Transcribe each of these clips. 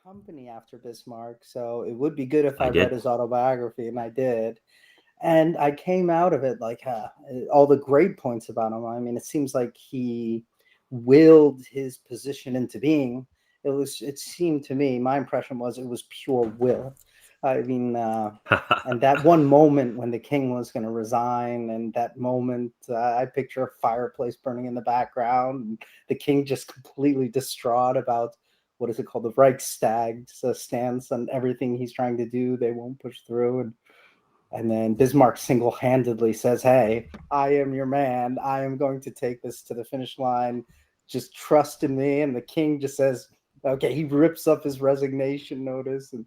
company after Bismarck, so it would be good if I I read did. his autobiography, and I did. And I came out of it like all the great points about him. I mean, it seems like he willed his position into being. It seemed to me, my impression was it was pure will. I mean, and that one moment when the king was going to resign, and that moment, I picture a fireplace burning in the background, and the king just completely distraught about what is it called, the Reichstag's stance on everything he's trying to do. They won't push through, and then Bismarck single-handedly says, "Hey, I am your man. I am going to take this to the finish line. Just trust in me." And the king just says, "Okay." He rips up his resignation notice, and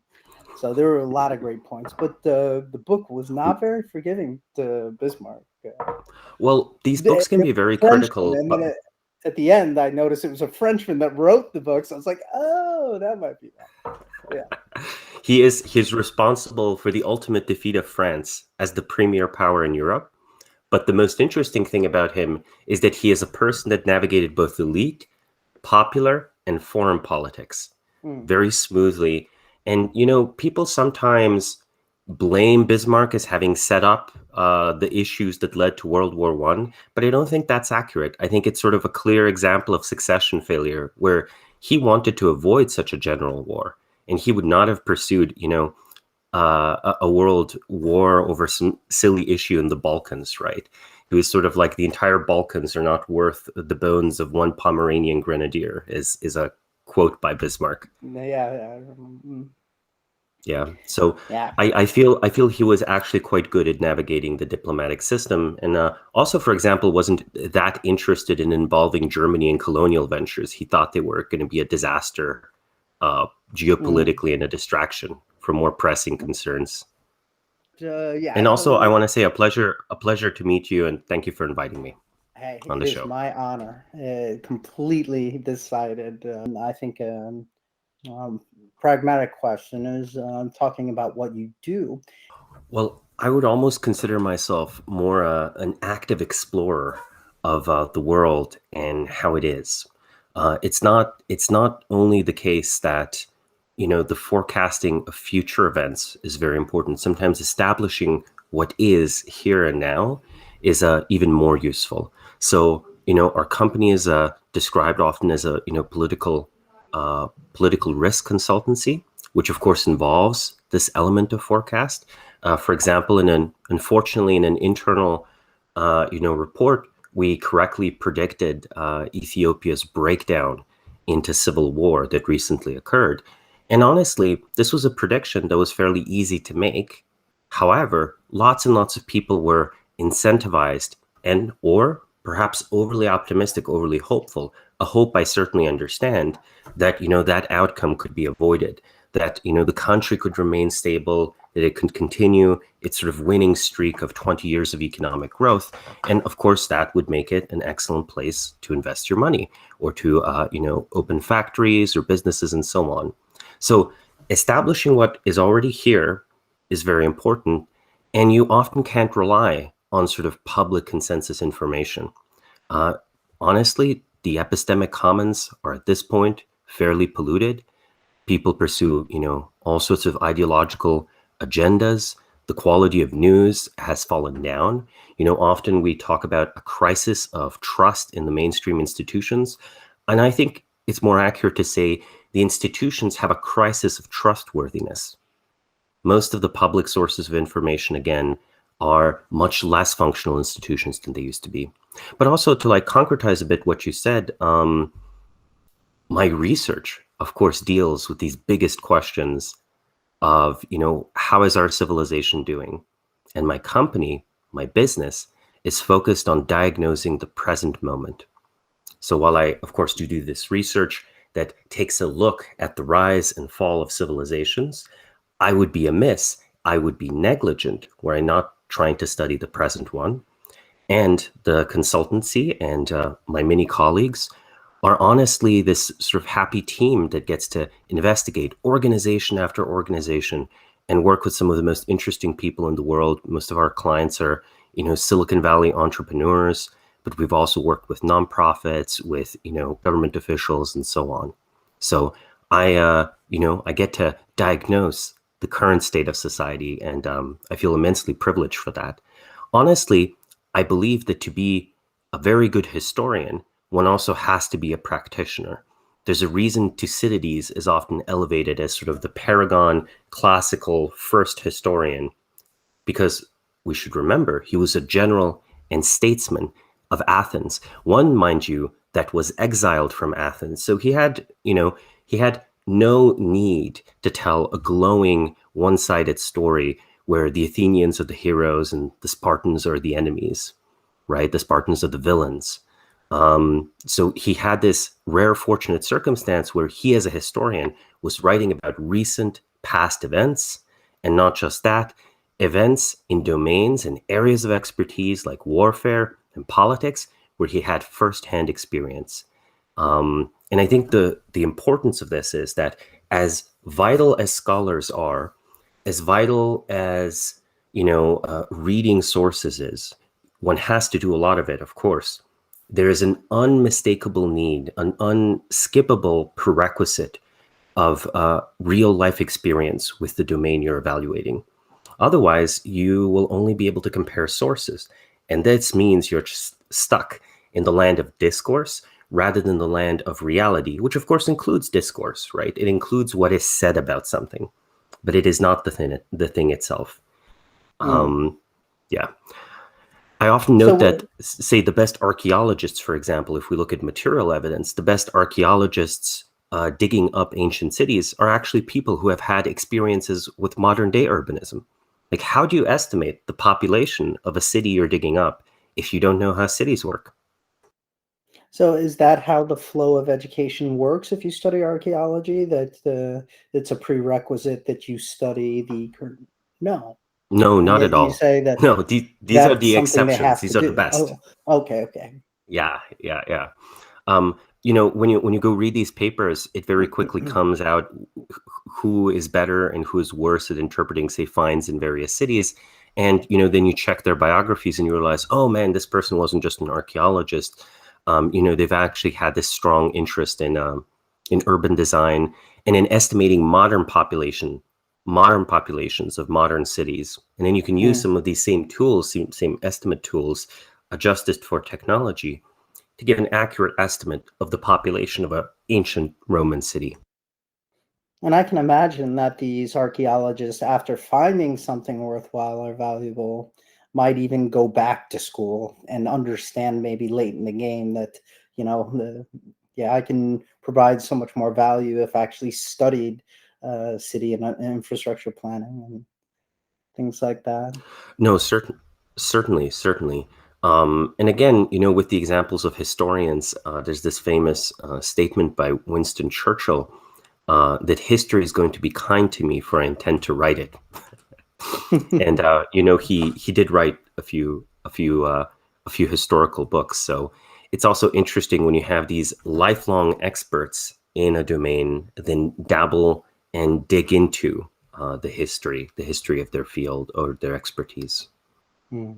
so there were a lot of great points. But the book was not very forgiving to Bismarck. Well, these books can be very Frenchman, critical, and but then at the end, I noticed it was a Frenchman that wrote the books. I was like, "Oh, that might be that." Yeah. he's responsible for the ultimate defeat of France as the premier power in Europe. But the most interesting thing about him is that he is a person that navigated both elite, popular, and foreign politics very smoothly. And, people sometimes blame Bismarck as having set up the issues that led to World War I, but I don't think that's accurate. I think it's sort of a clear example of succession failure where he wanted to avoid such a general war, and he would not have pursued, a world war over some silly issue in the Balkans, right? It was sort of like the entire Balkans are not worth the bones of one Pomeranian grenadier, is a quote by Bismarck. Yeah. Yeah. So Yeah. I feel he was actually quite good at navigating the diplomatic system, and also, for example, wasn't that interested in involving Germany in colonial ventures. He thought they were going to be a disaster geopolitically and a distraction from more pressing concerns. Yeah. And also, I want to say a pleasure to meet you, and thank you for inviting me Hey, on it the is show. my honor. Completely decided. I think pragmatic question is talking about what you do. Well, I would almost consider myself more an active explorer of the world and how it is. It's not only the case that the forecasting of future events is very important. Sometimes establishing what is here and now is even more useful. So our company is described often as a political risk consultancy, which of course involves this element of forecast. For example, unfortunately, in an internal, report, we correctly predicted Ethiopia's breakdown into civil war that recently occurred. And honestly, this was a prediction that was fairly easy to make. However, lots and lots of people were incentivized and or perhaps overly optimistic, overly hopeful. A hope I certainly understand that, that outcome could be avoided, that, the country could remain stable, that it could continue its sort of winning streak of 20 years of economic growth. And of course, that would make it an excellent place to invest your money or to, open factories or businesses and so on. So establishing what is already here is very important. And you often can't rely on sort of public consensus information. Honestly, the epistemic commons are at this point fairly polluted. People pursue, all sorts of ideological agendas. The quality of news has fallen down. Often we talk about a crisis of trust in the mainstream institutions. And I think it's more accurate to say the institutions have a crisis of trustworthiness. Most of the public sources of information, again, are much less functional institutions than they used to be. But also to concretize a bit what you said, my research, of course, deals with these biggest questions of, how is our civilization doing? And my company, my business, is focused on diagnosing the present moment. So while I, of course, do this research that takes a look at the rise and fall of civilizations, I would be amiss, I would be negligent were I not trying to study the present one. And the consultancy and my many colleagues are honestly this sort of happy team that gets to investigate organization after organization and work with some of the most interesting people in the world. Most of our clients are, Silicon Valley entrepreneurs, but we've also worked with nonprofits, with, government officials and so on. So I get to diagnose the current state of society, and I feel immensely privileged for that. Honestly, I believe that to be a very good historian, one also has to be a practitioner. There's a reason Thucydides is often elevated as sort of the paragon classical first historian, because we should remember he was a general and statesman of Athens. One, mind you, that was exiled from Athens. So he had no need to tell a glowing one-sided story where the Athenians are the heroes and the Spartans are the enemies, right? The Spartans are the villains. So he had this rare, fortunate circumstance where he, as a historian, was writing about recent past events, and not just that, events in domains and areas of expertise like warfare and politics, where he had firsthand experience. And I think the importance of this is that as vital as scholars are, as vital as reading sources is, one has to do a lot of it, of course. There is an unmistakable need, an unskippable prerequisite of real life experience with the domain you're evaluating. Otherwise, you will only be able to compare sources. And this means you're just stuck in the land of discourse rather than the land of reality, which of course includes discourse, right? It includes what is said about something, but it is not the thing itself. Yeah. I often note that, say, the best archaeologists, for example, if we look at material evidence, the best archaeologists digging up ancient cities are actually people who have had experiences with modern day urbanism. Like, how do you estimate the population of a city you're digging up if you don't know how cities work? So is that how the flow of education works if you study archaeology? That it's a prerequisite that you study the current? No. No, And not yet at you all. say that No, these are that's the something they exceptions. have to These are the do. best. Oh, okay. Yeah. When you go read these papers, it very quickly comes out who is better and who is worse at interpreting, say, finds in various cities. And then you check their biographies and you realize, oh man, this person wasn't just an archaeologist. They've actually had this strong interest in urban design and in estimating modern populations of modern cities. And then you can use some of these same tools, same estimate tools, adjusted for technology, to give an accurate estimate of the population of an ancient Roman city. And I can imagine that these archaeologists, after finding something worthwhile or valuable, might even go back to school and understand maybe late in the game that, I can provide so much more value if I actually studied city and infrastructure planning and things like that. No, certainly. And again, with the examples of historians, there's this famous statement by Winston Churchill that history is going to be kind to me, for I intend to write it. And he did write a few historical books. So it's also interesting when you have these lifelong experts in a domain then dabble and dig into the history of their field or their expertise. Hmm.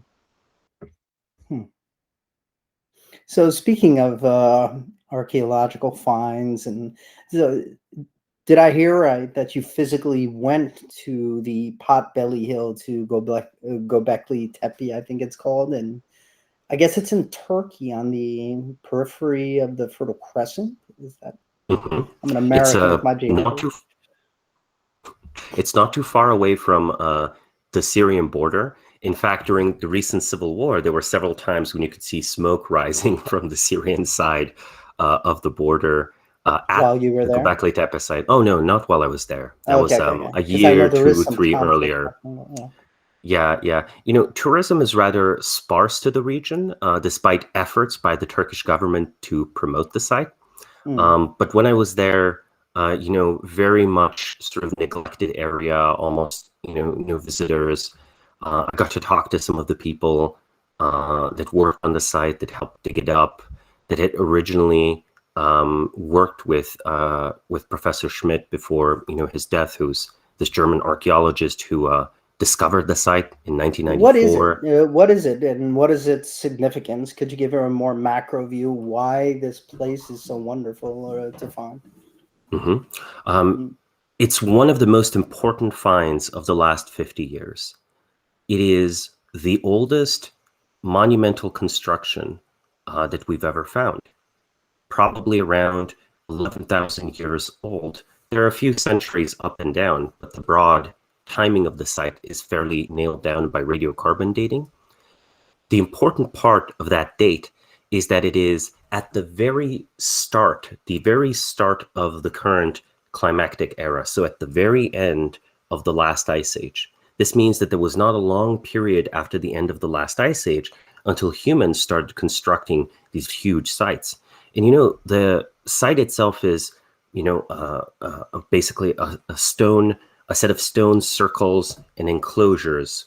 So speaking of archaeological finds, and so, did I hear right that you physically went to the Potbelly Hill to Göbekli Tepe, I think it's called, and I guess it's in Turkey on the periphery of the Fertile Crescent? Is that? Mm-hmm. I'm an American with my It's not too far away from the Syrian border. In fact, during the recent civil war, there were several times when you could see smoke rising from the Syrian side of the border at while you were the there. Göbekli Tepe site. Oh no, not while I was there. That was Okay. a 'Cause I know year, there is 2, some 3 conflict earlier. happening, Yeah. Tourism is rather sparse to the region, despite efforts by the Turkish government to promote the site. But when I was there, very much sort of neglected area, almost, no visitors. I got to talk to some of the people that worked on the site, that helped dig it up, that had originally worked with Professor Schmidt before, his death, who's this German archaeologist who discovered the site in 1994. What is it, and what is its significance? Could you give her a more macro view why this place is so wonderful to find? Hmm. It's one of the most important finds of the last 50 years. It is the oldest monumental construction that we've ever found, probably around 11,000 years old. There are a few centuries up and down, but the broad timing of the site is fairly nailed down by radiocarbon dating. The important part of that date is that it is at the very start of the current climactic era. So at the very end of the last ice age. This means that there was not a long period after the end of the last ice age until humans started constructing these huge sites. And the site itself is, basically a set of stone circles and enclosures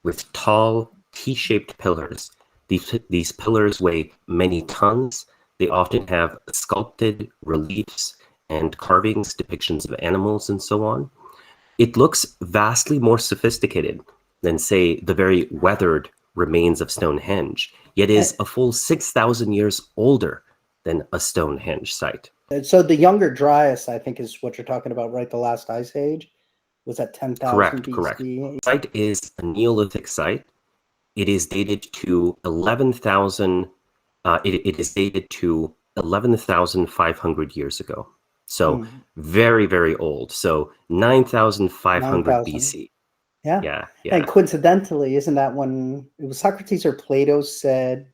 with tall T-shaped pillars. These pillars weigh many tons. They often have sculpted reliefs and carvings, depictions of animals, and so on. It looks vastly more sophisticated than, say, the very weathered remains of Stonehenge, yet is a full 6,000 years older than a Stonehenge site. So the Younger Dryas, I think, is what you're talking about, right? The last ice age was at 10,000 BC. Correct. The site is a Neolithic site. It is dated to 11,000. It is dated to 11,500 years ago. So very, very old. So 9,500 BC. Yeah. And coincidentally, isn't that when it was Socrates or Plato said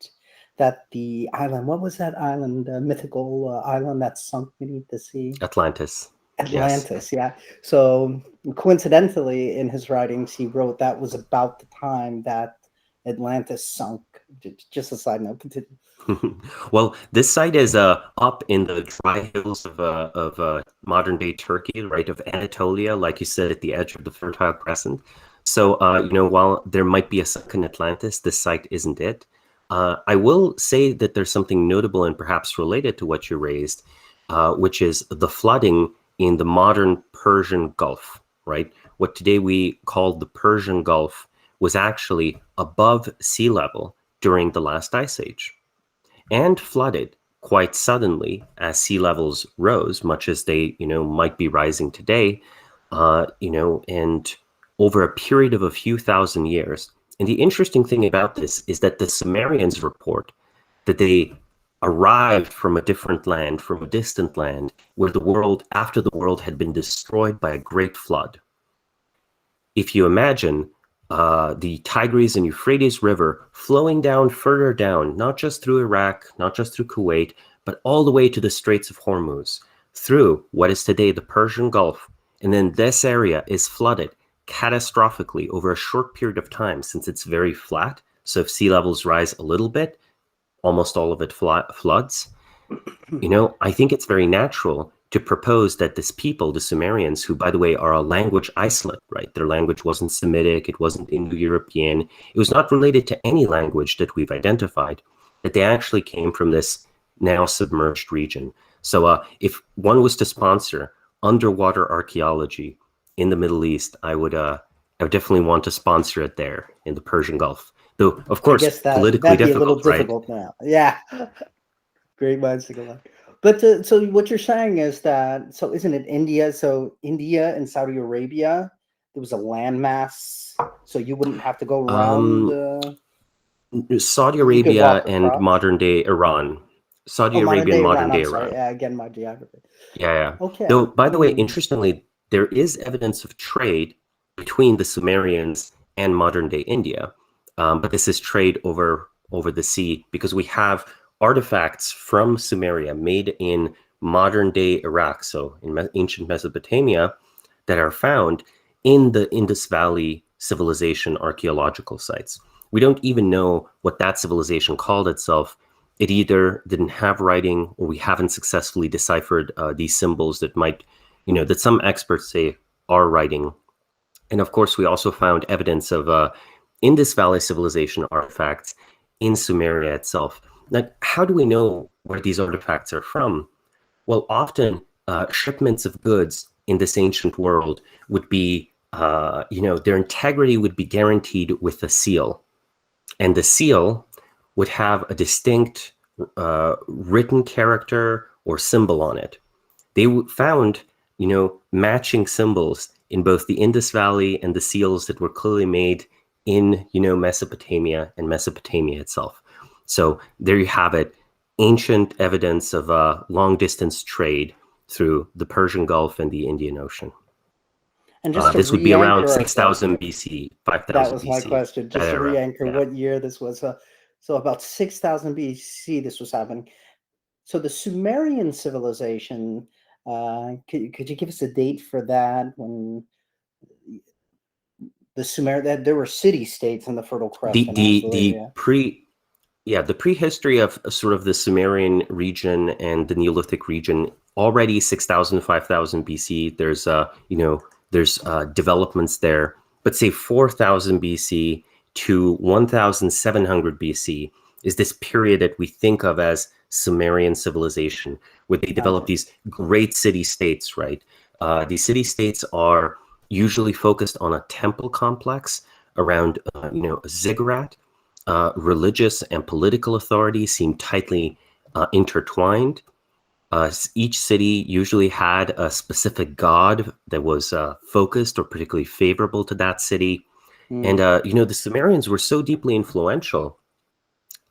that the island, what was that island, the mythical island that sunk beneath the sea? Atlantis, yes. Yeah. So coincidentally, in his writings, he wrote that was about the time that Atlantis sunk. Just a side note. Continue. Well, this site is up in the dry hills of modern-day Turkey, right, of Anatolia, like you said, at the edge of the Fertile Crescent. So, while there might be a second Atlantis, this site isn't it. I will say that there's something notable and perhaps related to what you raised, which is the flooding in the modern Persian Gulf, right? What today we call the Persian Gulf was actually above sea level during the last ice age, and flooded quite suddenly as sea levels rose, much as they, might be rising today, and over a period of a few thousand years. And the interesting thing about this is that the Sumerians report that they arrived from a different land, from a distant land, where after the world had been destroyed by a great flood. If you imagine the Tigris and Euphrates River flowing down further down, not just through Iraq, not just through Kuwait, but all the way to the Straits of Hormuz, through what is today the Persian Gulf. And then this area is flooded catastrophically over a short period of time, since it's very flat. So if sea levels rise a little bit, almost all of it floods. I think it's very natural to propose that this people, the Sumerians, who, by the way, are a language isolate, right? Their language wasn't Semitic, it wasn't Indo-European, it was not related to any language that we've identified, that they actually came from this now submerged region. So if one was to sponsor underwater archaeology in the Middle East, I would definitely want to sponsor it there in the Persian Gulf. Though, of course, politically that'd be difficult, a little difficult now. Yeah. Great minds think alike. But so what you're saying is that, so isn't it India? So India and Saudi Arabia, there was a landmass, so you wouldn't have to go around. Saudi Arabia and modern-day Iran. Saudi Arabia and modern-day Iran. Yeah, again, my geography. Yeah. Okay. Though, by the way, interestingly, there is evidence of trade between the Sumerians and modern-day India, but this is trade over the sea, because we have artifacts from Sumeria made in modern-day Iraq, so in ancient Mesopotamia, that are found in the Indus Valley civilization archaeological sites. We don't even know what that civilization called itself. It either didn't have writing, or we haven't successfully deciphered these symbols that might, that some experts say are writing. And of course, we also found evidence of Indus Valley civilization artifacts in Sumeria itself. Now, how do we know where these artifacts are from? Well, often shipments of goods in this ancient world would be, their integrity would be guaranteed with a seal. And the seal would have a distinct written character or symbol on it. they found, matching symbols in both the Indus Valley and the seals that were clearly made in, Mesopotamia and Mesopotamia itself. So there you have it, ancient evidence of long distance trade through the Persian Gulf and the Indian Ocean. And just to this would be around re-anchor 6,000 BC, 5,000 that was BC. my question. Just to re-anchor what year this was. So about 6,000 BC this was happening. So the Sumerian civilization, could you give us a date for that, when the Sumerian, there were city-states in the Fertile Crescent? The prehistory of sort of the Sumerian region and the Neolithic region, already 6,000, 5,000 BC, there's developments there. But say 4,000 BC to 1,700 BC is this period that we think of as Sumerian civilization, where they develop these great city-states, right? These city-states are usually focused on a temple complex around, a ziggurat. Religious and political authority seem tightly intertwined. Each city usually had a specific god that was focused or particularly favorable to that city. And, the Sumerians were so deeply influential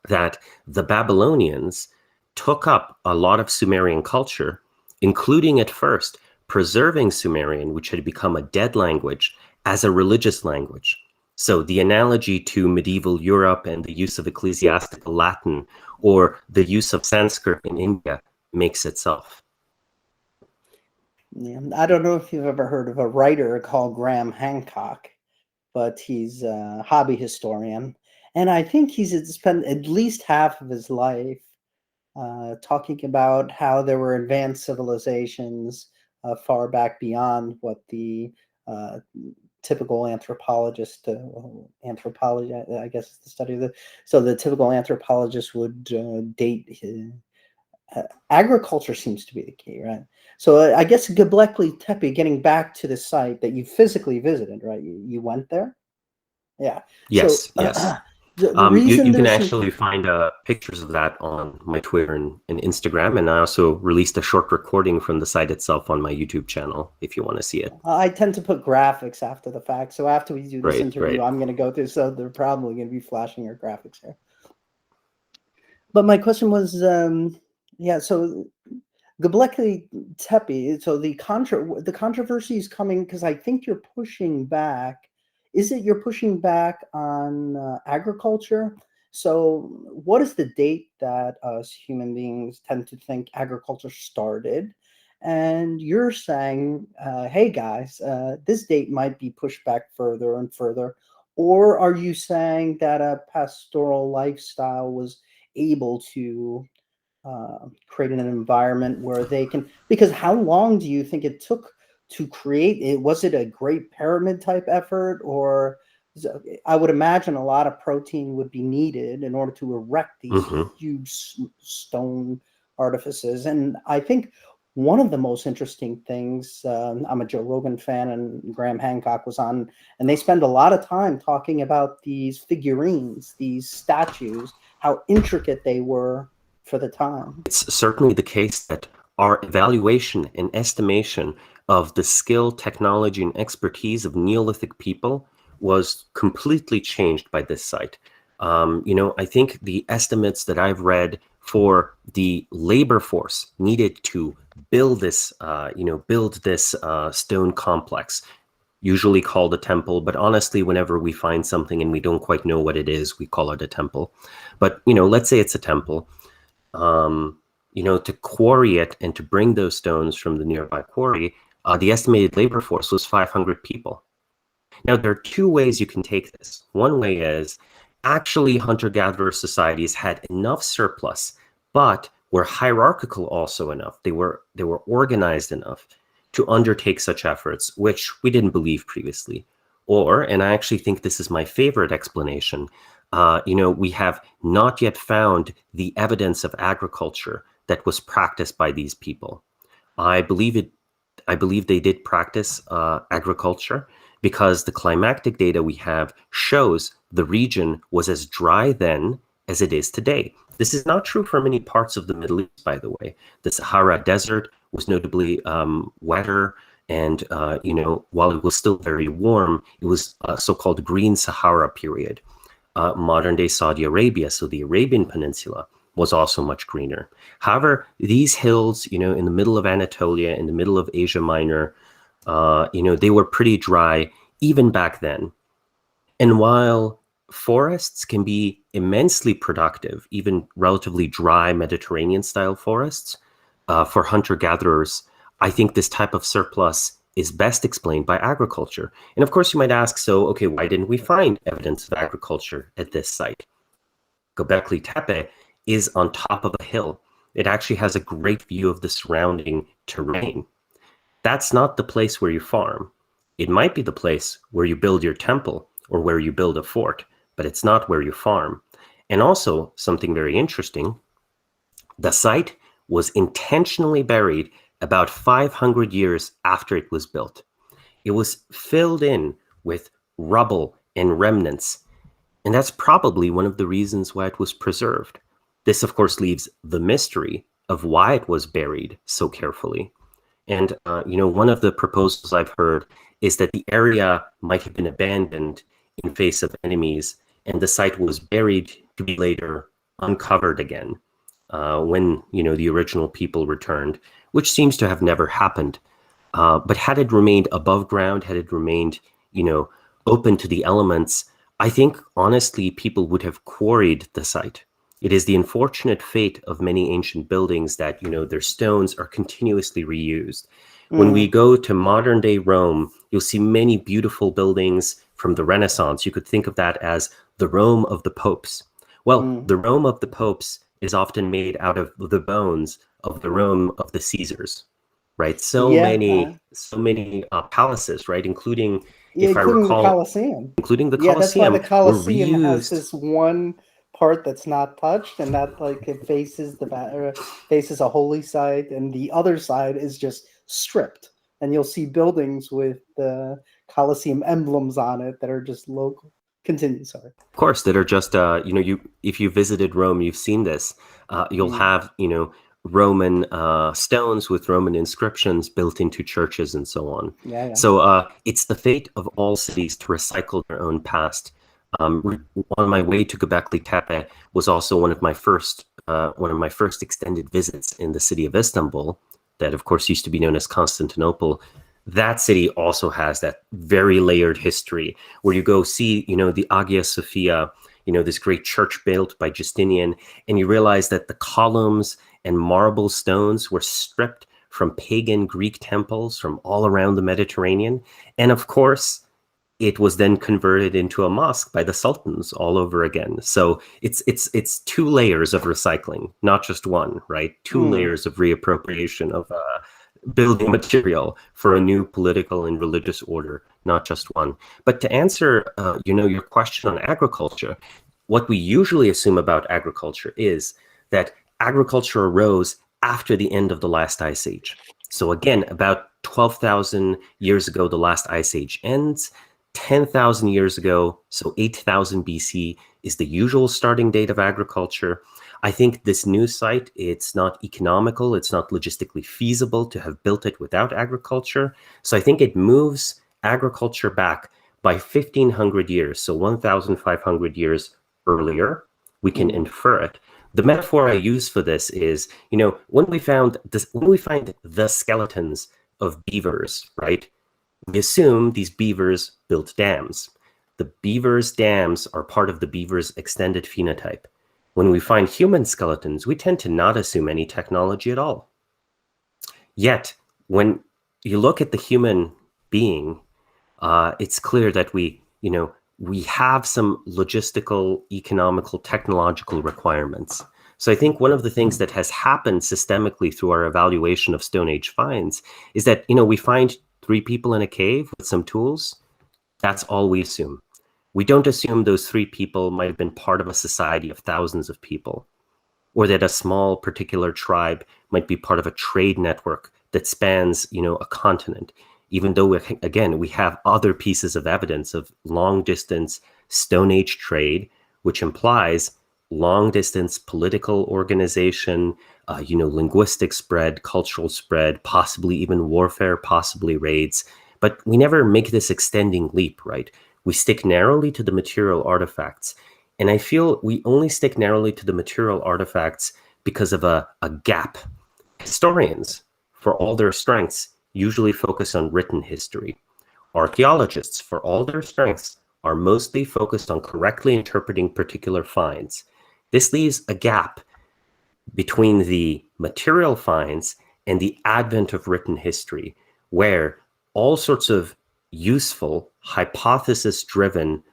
that the Babylonians took up a lot of Sumerian culture, including at first preserving Sumerian, which had become a dead language, as a religious language. So the analogy to medieval Europe and the use of ecclesiastical Latin, or the use of Sanskrit in India, makes itself. Yeah, I don't know if you've ever heard of a writer called Graham Hancock, but he's a hobby historian. And I think he's spent at least half of his life talking about how there were advanced civilizations far back beyond what the typical anthropologist, anthropology, I guess, is the study of so the typical anthropologist would date his, agriculture seems to be the key, right? So I guess Göbekli Tepe, getting back to the site that you physically visited, right? You went there? Yeah. Yes, so, yes. The reason you can actually find pictures of that on my Twitter and Instagram, and I also released a short recording from the site itself on my YouTube channel if you want to see it. I tend to put graphics after the fact, so after we do this interview, I'm going to go through, so they're probably going to be flashing your graphics here. But my question was, so Göbekli Tepe, so the controversy is coming because I think you're pushing back. Is it you're pushing back on agriculture? So what is the date that us human beings tend to think agriculture started? And you're saying, hey guys, this date might be pushed back further and further. Or are you saying that a pastoral lifestyle was able to create an environment where they can, because how long do you think it took to create it? Was it a great pyramid type effort, or I would imagine a lot of protein would be needed in order to erect these huge stone artifices? And I think one of the most interesting things, I'm a Joe Rogan fan, and Graham Hancock was on, and they spend a lot of time talking about these figurines, these statues, how intricate they were for the time. It's certainly the case that our evaluation and estimation of the skill, technology, and expertise of Neolithic people was completely changed by this site. I think the estimates that I've read for the labor force needed to build this, stone complex, usually called a temple, but honestly, whenever we find something and we don't quite know what it is, we call it a temple. But, let's say it's a temple. To quarry it and to bring those stones from the nearby quarry, the estimated labor force was 500 people. Now, there are two ways you can take this. One way is actually hunter-gatherer societies had enough surplus, but were hierarchical also enough. They were organized enough to undertake such efforts, which we didn't believe previously. Or, and I actually think this is my favorite explanation, we have not yet found the evidence of agriculture that was practiced by these people. I believe they did practice agriculture because the climatic data we have shows the region was as dry then as it is today. This is not true for many parts of the Middle East, by the way. The Sahara Desert was notably wetter, and while it was still very warm, it was a so-called Green Sahara period. Modern-day Saudi Arabia, so the Arabian Peninsula, was also much greener. However, these hills, in the middle of Anatolia, in the middle of Asia Minor, they were pretty dry even back then. And while forests can be immensely productive, even relatively dry Mediterranean-style forests, for hunter-gatherers, I think this type of surplus is best explained by agriculture. And of course, you might ask, so, okay, why didn't we find evidence of agriculture at this site? Göbekli Tepe is on top of a hill. It actually has a great view of the surrounding terrain. That's not the place where you farm. It might be the place where you build your temple or where you build a fort, but it's not where you farm. And also, something very interesting, the site was intentionally buried about 500 years after it was built. It was filled in with rubble and remnants, and that's probably one of the reasons why it was preserved. This, of course, leaves the mystery of why it was buried so carefully. And, one of the proposals I've heard is that the area might have been abandoned in face of enemies, and the site was buried to be later uncovered again when, the original people returned, which seems to have never happened. But had it remained above ground, had it remained, open to the elements, I think, honestly, people would have quarried the site. It is the unfortunate fate of many ancient buildings that, their stones are continuously reused. When we go to modern day Rome, you'll see many beautiful buildings from the Renaissance. You could think of that as the Rome of the popes. Well, the Rome of the popes is often made out of the bones of the Rome of the Caesars, right? So many palaces, right? Including, if I recall, the Colosseum. Including the Colosseum. That's why the Colosseum were reused. has this one part that's not touched, and that it faces a holy site, and the other side is just stripped. And you'll see buildings with the Colosseum emblems on it that are just local. Continue, sorry. Of course, that are just if you visited Rome, you've seen this. You'll have Roman stones with Roman inscriptions built into churches and so on. Yeah. So it's the fate of all cities to recycle their own past. On my way to Göbekli Tepe was also one of my first extended visits in the city of Istanbul, that of course used to be known as Constantinople. That city also has that very layered history where you go see, the Hagia Sophia, this great church built by Justinian, and you realize that the columns and marble stones were stripped from pagan Greek temples from all around the Mediterranean. And of course, it was then converted into a mosque by the sultans all over again. So it's two layers of recycling, not just one, right? Two layers of reappropriation of building material for a new political and religious order, not just one. But to answer, your question on agriculture, what we usually assume about agriculture is that agriculture arose after the end of the last ice age. So again, about 12,000 years ago, the last ice age ends. 10,000 years ago, so 8,000 BC, is the usual starting date of agriculture. I think this new site, it's not economical, it's not logistically feasible to have built it without agriculture. So I think it moves agriculture back by 1,500 years, so 1,500 years earlier. We can infer it. The metaphor I use for this is, when we find the skeletons of beavers, right? We assume these beavers built dams. The beavers' dams are part of the beaver's extended phenotype. When we find human skeletons, we tend to not assume any technology at all. Yet, when you look at the human being, it's clear that we have some logistical, economical, technological requirements. So I think one of the things that has happened systemically through our evaluation of Stone Age finds is that, we find 3 people in a cave with some tools. That's all we assume. We don't assume those 3 people might have been part of a society of thousands of people, or that a small particular tribe might be part of a trade network that spans, a continent, even though, we have other pieces of evidence of long-distance Stone Age trade, which implies long-distance political organization, linguistic spread, cultural spread, possibly even warfare, possibly raids. But we never make this extending leap, right? We stick narrowly to the material artifacts. And I feel we only stick narrowly to the material artifacts because of a gap. Historians, for all their strengths, usually focus on written history. Archaeologists, for all their strengths, are mostly focused on correctly interpreting particular finds. This leaves a gap between the material finds and the advent of written history, where all sorts of useful, hypothesis-driven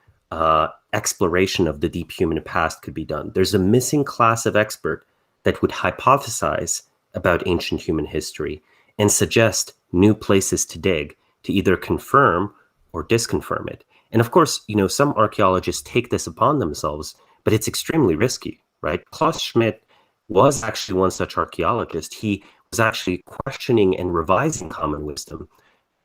exploration of the deep human past could be done. There's a missing class of expert that would hypothesize about ancient human history and suggest new places to dig to either confirm or disconfirm it. And of course, some archaeologists take this upon themselves, but it's extremely risky, right? Klaus Schmidt was actually one such archaeologist. He was actually questioning and revising common wisdom.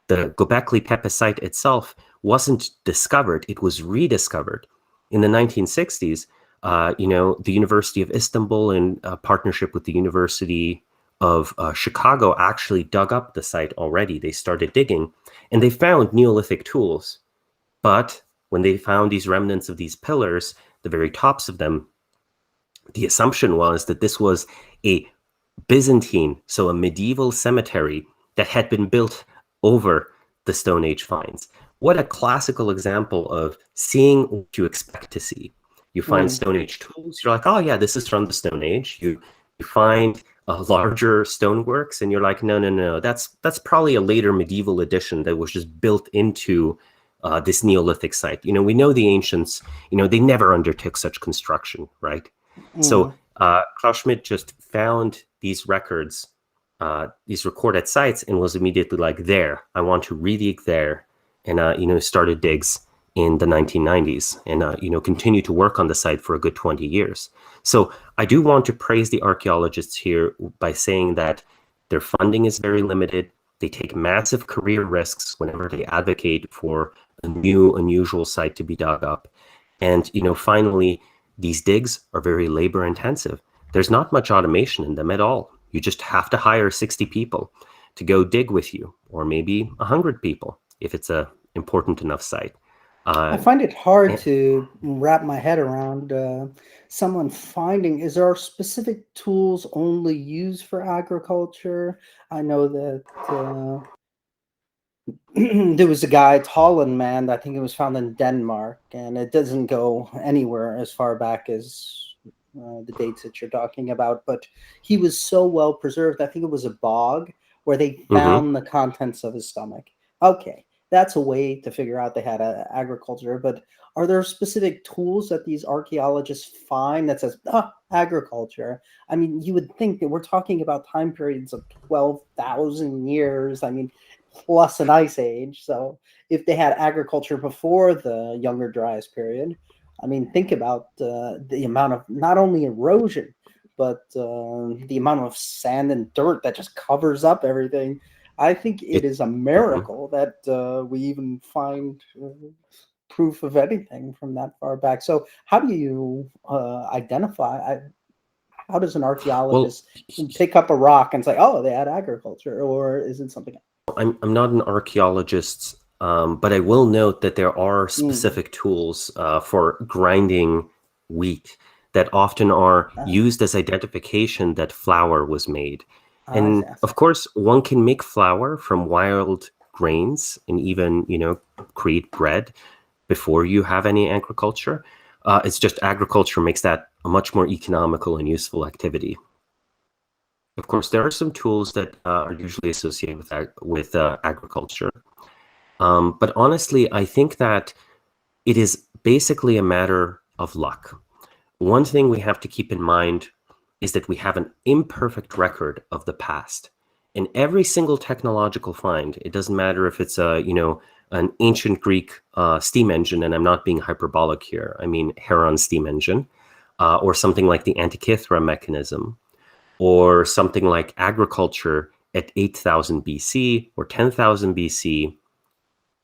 The Göbekli Tepe site itself wasn't discovered, it was rediscovered. In the 1960s, the University of Istanbul, in partnership with the University of Chicago, actually dug up the site already. They started digging, and they found Neolithic tools. But when they found these remnants of these pillars, the very tops of them, the assumption was that this was a Byzantine, so a medieval cemetery that had been built over the Stone Age finds. What a classical example of seeing what you expect to see. You find Stone Age tools, you're like, oh yeah, this is from the Stone Age. You find larger stoneworks, and you're like, no, that's probably a later medieval addition that was just built into this Neolithic site. We know the ancients, they never undertook such construction, right? So Klaus Schmidt just found these records, these recorded sites, and was immediately like, there, I want to re-dig there, and started digs in the 1990s, and continue to work on the site for a good 20 years. So I do want to praise the archaeologists here by saying that their funding is very limited. They take massive career risks whenever they advocate for a new, unusual site to be dug up. And finally, these digs are very labor intensive. There's not much automation in them at all. You just have to hire 60 people to go dig with you, or maybe 100 people if it's a important enough site. I find it hard to wrap my head around someone finding, is there specific tools only used for agriculture? I know that there was a guy, Tollen man, I think it was found in Denmark, and it doesn't go anywhere as far back as the dates that you're talking about, but he was so well preserved. I think it was a bog where they found the contents of his stomach. Okay, that's a way to figure out they had agriculture, but are there specific tools that these archaeologists find that says, agriculture? I mean, you would think that we're talking about time periods of 12,000 years, plus an ice age. So if they had agriculture before the Younger Dryas period, think about the amount of not only erosion, but the amount of sand and dirt that just covers up everything. I think it is a miracle that we even find proof of anything from that far back. So how do you identify? How does an archaeologist pick up a rock and say, oh, they had agriculture, or is it something else? I'm not an archaeologist, but I will note that there are specific tools for grinding wheat that often are used as identification that flour was made. And of course, one can make flour from wild grains and even, create bread before you have any agriculture. It's just agriculture makes that a much more economical and useful activity. Of course, there are some tools that are usually associated with agriculture. But honestly, I think that it is basically a matter of luck. One thing we have to keep in mind is that we have an imperfect record of the past. In every single technological find, it doesn't matter if it's an ancient Greek steam engine, and I'm not being hyperbolic here, I mean Heron steam engine, or something like the Antikythera mechanism, or something like agriculture at 8,000 BC or 10,000 BC.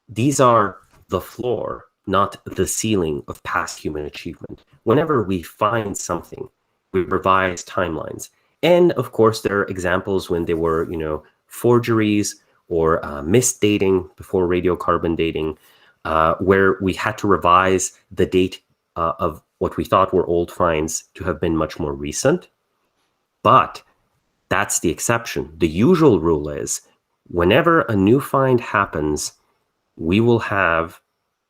These are the floor, not the ceiling of past human achievement. Whenever we find something, we revise timelines. And of course, there are examples when there were, forgeries or misdating before radiocarbon dating, where we had to revise the date of what we thought were old finds to have been much more recent. But that's the exception. The usual rule is whenever a new find happens, we will have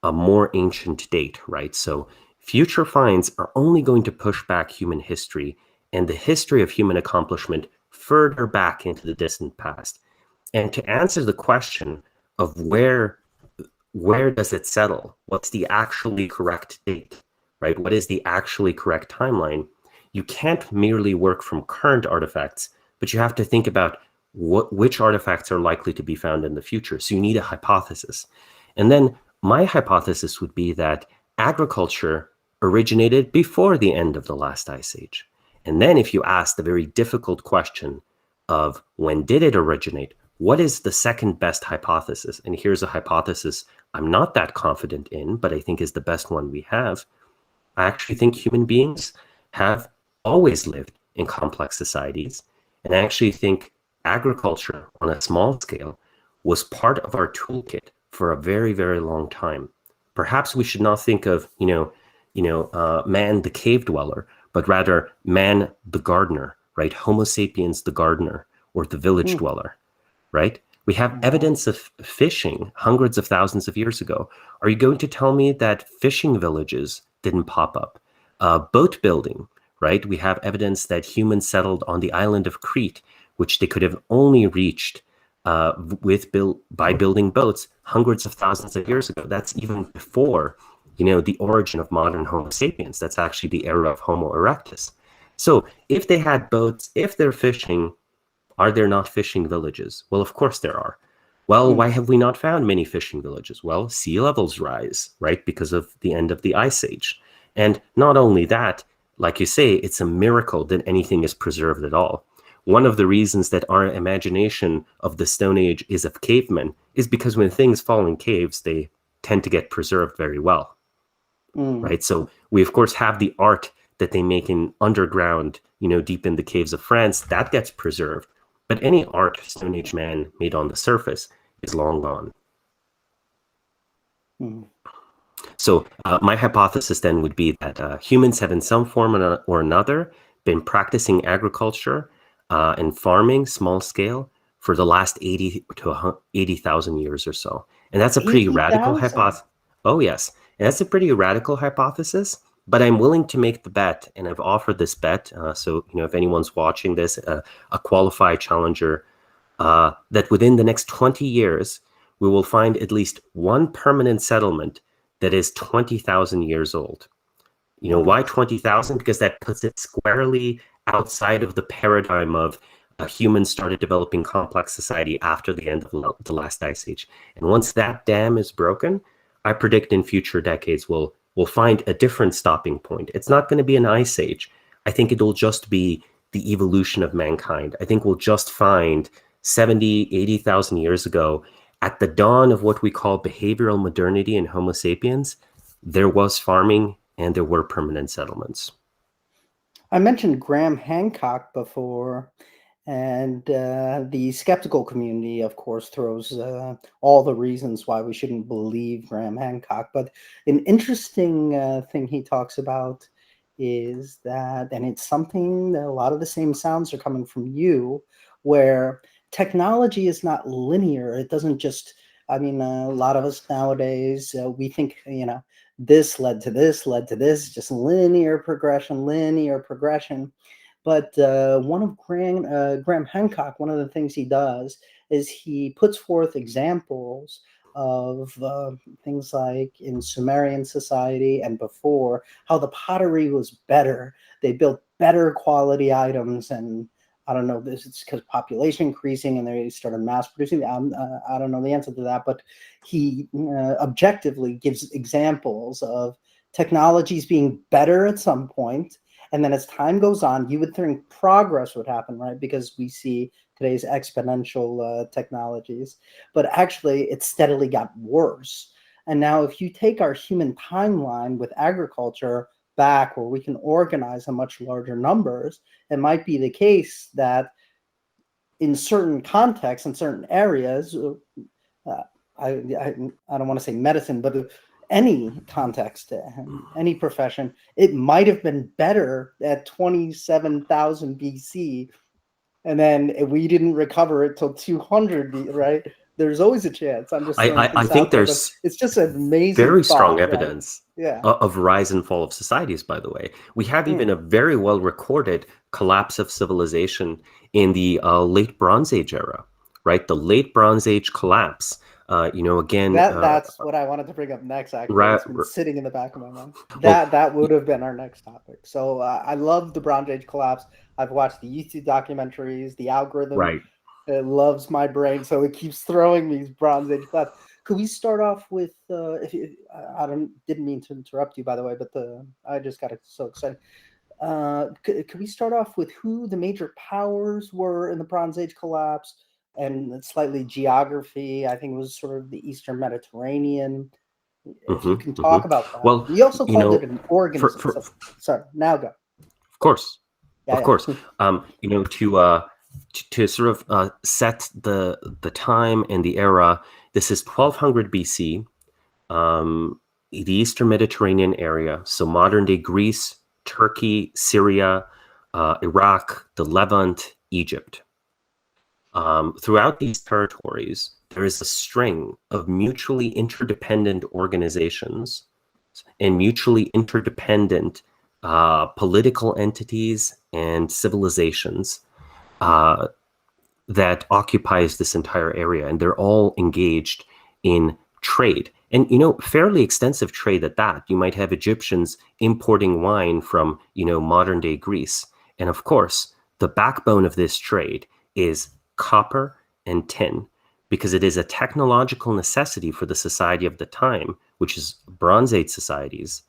a more ancient date, right? So future finds are only going to push back human history and the history of human accomplishment further back into the distant past. And to answer the question of where does it settle? What's the actually correct date, right? What is the actually correct timeline? You can't merely work from current artifacts, but you have to think about which artifacts are likely to be found in the future. So you need a hypothesis. And then my hypothesis would be that agriculture originated before the end of the last ice age. And then if you ask the very difficult question of when did it originate, what is the second best hypothesis? And here's a hypothesis I'm not that confident in, but I think is the best one we have. I actually think human beings have always lived in complex societies. And I actually think agriculture on a small scale was part of our toolkit for a very, very long time. Perhaps we should not think of, man, the cave dweller, but rather man, the gardener, right? Homo sapiens, the gardener, or the village dweller, right? We have evidence of fishing hundreds of thousands of years ago. Are you going to tell me that fishing villages didn't pop up? Boat building, right? We have evidence that humans settled on the island of Crete, which they could have only reached by building boats hundreds of thousands of years ago. That's even before, the origin of modern Homo sapiens. That's actually the era of Homo erectus. So if they had boats, if they're fishing, are there not fishing villages? Well, of course there are. Well, why have we not found many fishing villages? Well, sea levels rise, right? Because of the end of the ice age. And not only that, like you say, it's a miracle that anything is preserved at all. One of the reasons that our imagination of the Stone Age is of cavemen is because when things fall in caves, they tend to get preserved very well, right? So we, of course, have the art that they make in underground, deep in the caves of France, that gets preserved. But any art Stone Age man made on the surface is long gone. So my hypothesis then would be that humans have in some form or another been practicing agriculture and farming small scale for the last 80 to 80,000 years or so. And that's a pretty radical hypothesis. Oh, yes. And that's a pretty radical hypothesis, but I'm willing to make the bet, and I've offered this bet. So, if anyone's watching this, a qualified challenger, that within the next 20 years, we will find at least one permanent settlement that is 20,000 years old. Why 20,000? Because that puts it squarely outside of the paradigm of humans started developing complex society after the end of the last ice age. And once that dam is broken, I predict in future decades we'll find a different stopping point. It's not going to be an ice age. I think it'll just be the evolution of mankind. I think we'll just find 70, 80,000 years ago, at the dawn of what we call behavioral modernity in Homo sapiens, there was farming and there were permanent settlements. I mentioned Graham Hancock before, and the skeptical community, of course, throws all the reasons why we shouldn't believe Graham Hancock. But an interesting thing he talks about is that, and it's something that a lot of the same sounds are coming from you, where technology is not linear. It doesn't just, a lot of us nowadays, we think, this led to this, just linear progression. But one of Graham Hancock, one of the things he does is he puts forth examples of things like in Sumerian society and before, how the pottery was better. They built better quality items, and I don't know, this is because population increasing and they started mass producing. I don't know the answer to that, but he objectively gives examples of technologies being better at some point. And then as time goes on, you would think progress would happen, right? Because we see today's exponential technologies, but actually it steadily got worse. And now if you take our human timeline with agriculture, back where we can organize a much larger numbers, it might be the case that in certain contexts, in certain areas, I don't want to say medicine, but any context, any profession, it might have been better at 27,000 BC, and then we didn't recover it till 200, right? There's always a chance. I'm just throwing things I think out there, there's but it's just an amazing very strong thought, right? evidence Yeah. of rise and fall of societies, by the way. We have even a very well recorded collapse of civilization in the late Bronze Age era, right? The late Bronze Age collapse. Again, that's what I wanted to bring up next. Actually, it's been sitting in the back of my mind. That would have been our next topic. So I love the Bronze Age collapse. I've watched the YouTube documentaries. The algorithm it loves my brain, so it keeps throwing these Bronze Age collapse. Could we start off with? Didn't mean to interrupt you, by the way, but I just got so excited. Could we start off with who the major powers were in the Bronze Age collapse? And slightly geography. I think it was sort of the Eastern Mediterranean. If you can talk about that. Well, we also called it an organism. Sorry, now go. Of course. To sort of set the time and the era, this is 1200 BC, the Eastern Mediterranean area, so modern-day Greece, Turkey, Syria, Iraq, the Levant, Egypt. Throughout these territories, there is a string of mutually interdependent organizations and mutually interdependent political entities and civilizations that occupies this entire area. And they're all engaged in trade. And, fairly extensive trade at that. You might have Egyptians importing wine from, modern-day Greece. And, of course, the backbone of this trade is copper and tin, because it is a technological necessity for the society of the time, which is Bronze Age societies,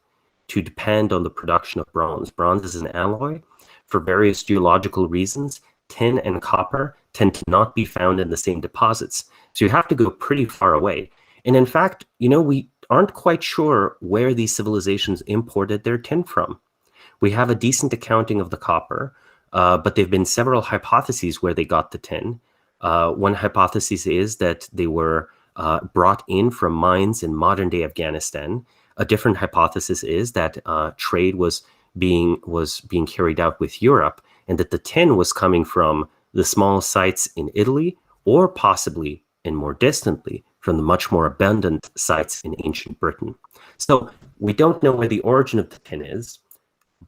to depend on the production of bronze. Bronze is an alloy. For various geological reasons, tin and copper tend to not be found in the same deposits. So you have to go pretty far away. And in fact, we aren't quite sure where these civilizations imported their tin from. We have a decent accounting of the copper, but there have been several hypotheses where they got the tin. One hypothesis is that they were brought in from mines in modern-day Afghanistan. A different hypothesis is that trade was being carried out with Europe, and that the tin was coming from the small sites in Italy, or possibly, and more distantly, from the much more abundant sites in ancient Britain. So we don't know where the origin of the tin is,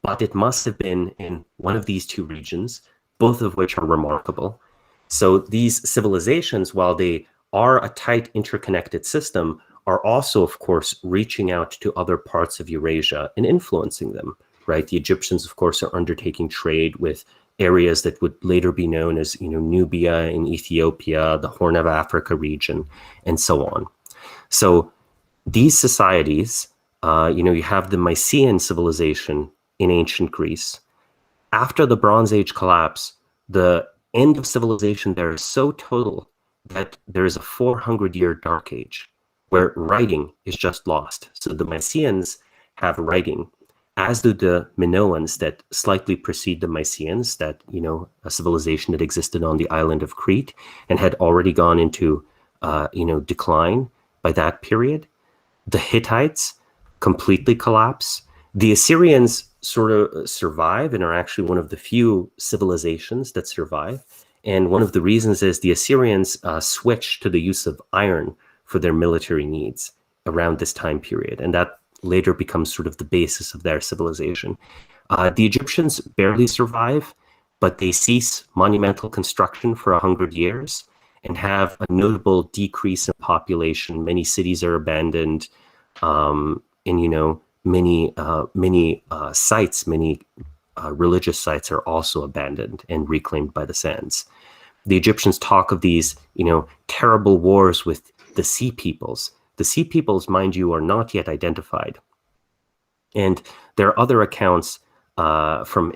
but it must have been in one of these two regions, both of which are remarkable. So these civilizations, while they are a tight interconnected system, are also, of course, reaching out to other parts of Eurasia and influencing them, right? The Egyptians, of course, are undertaking trade with areas that would later be known as, Nubia in Ethiopia, the Horn of Africa region, and so on. So these societies, you have the Mycenaean civilization in ancient Greece. After the Bronze Age collapse, the end of civilization there is so total that there is a 400-year dark age where writing is just lost. So the Mycenaeans have writing, as do the Minoans that slightly precede the Mycenaeans, that, a civilization that existed on the island of Crete and had already gone into, decline by that period. The Hittites completely collapse. The Assyrians sort of survive and are actually one of the few civilizations that survive. And one of the reasons is the Assyrians switched to the use of iron for their military needs around this time period. And that later becomes sort of the basis of their civilization. The Egyptians barely survive, but they cease monumental construction for 100 years and have a notable decrease in population. Many cities are abandoned, and many sites, many religious sites are also abandoned and reclaimed by the sands. The Egyptians talk of these, terrible wars with the Sea Peoples. The Sea Peoples, mind you, are not yet identified. And there are other accounts from,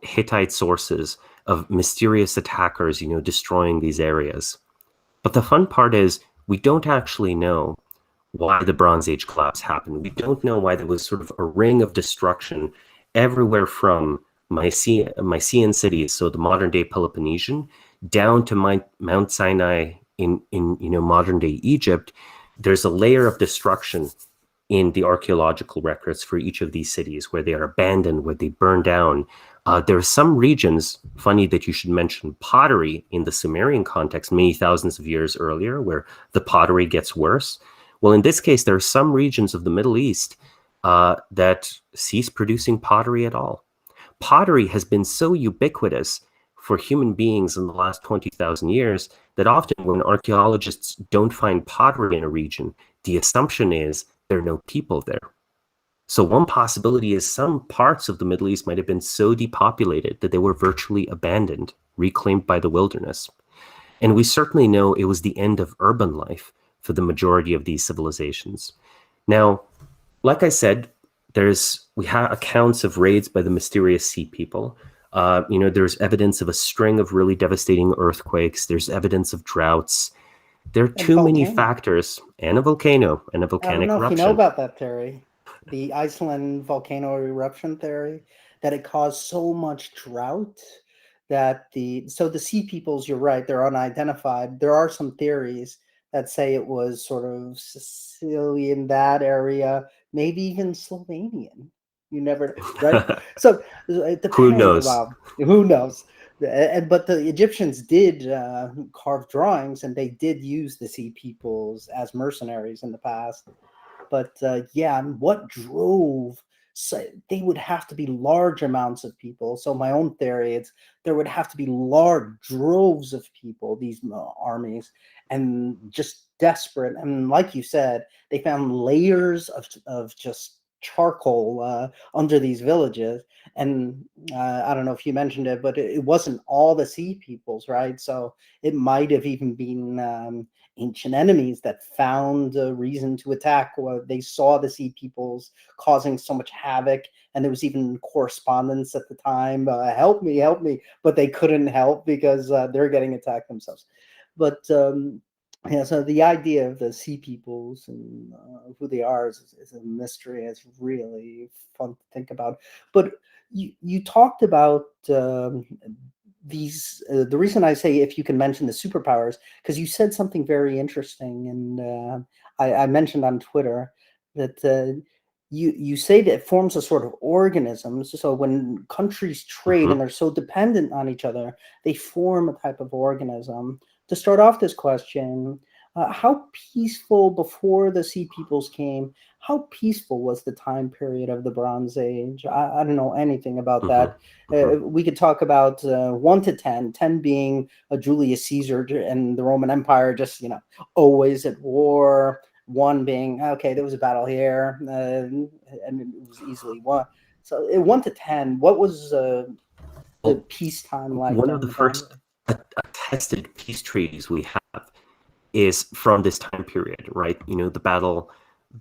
Hittite sources of mysterious attackers, destroying these areas. But the fun part is we don't actually know why the Bronze Age collapse happened. We don't know why there was sort of a ring of destruction everywhere from Mycenaean cities, so the modern day Peloponnesian, down to Mount Sinai in modern day Egypt. There's a layer of destruction in the archaeological records for each of these cities where they are abandoned, where they burn down. There are some regions, funny that you should mention pottery in the Sumerian context, many thousands of years earlier, where the pottery gets worse. Well, in this case, there are some regions of the Middle East that cease producing pottery at all. Pottery has been so ubiquitous for human beings in the last 20,000 years that often when archaeologists don't find pottery in a region, the assumption is there are no people there. So one possibility is some parts of the Middle East might have been so depopulated that they were virtually abandoned, reclaimed by the wilderness. And we certainly know it was the end of urban life for the majority of these civilizations. Now, like I said, we have accounts of raids by the mysterious sea people. There's evidence of a string of really devastating earthquakes. There's evidence of droughts. There are too many factors, and a volcano, and a volcanic eruption. I don't know if you know about that theory, the Iceland volcano eruption theory, that it caused so much drought that the sea peoples, you're right, they're unidentified. There are some theories that say it was sort of Sicilian, that area, maybe even Slovenian. You never, right? So it depends. Who knows? Who knows? But the Egyptians did carve drawings, and they did use the sea peoples as mercenaries in the past. But what drove? So they would have to be large amounts of people. So my own theory, there would have to be large droves of people, these armies, and just desperate. And like you said, they found layers of just charcoal under these villages. And I don't know if you mentioned it, but it wasn't all the sea peoples, right? So it might have even been ancient enemies that found a reason to attack. They saw the sea peoples causing so much havoc, and there was even correspondence at the time, help me, but they couldn't help because they're getting attacked themselves. But so the idea of the sea peoples and who they are is a mystery. It's really fun to think about. But you talked about these. The reason I say if you can mention the superpowers, because you said something very interesting, and I mentioned on Twitter that you say that it forms a sort of organism. So when countries trade and they're so dependent on each other, they form a type of organism. To start off this question, how peaceful before the sea peoples came? How peaceful was the time period of the Bronze Age? I don't know anything about that. We could talk about 1 to 10, 10 being a Julius Caesar and the Roman Empire just, always at war. 1 being, okay, there was a battle here and it was easily won. So 1 to 10, what was the peacetime like? One of the first attested peace treaties we have is from this time period, right? The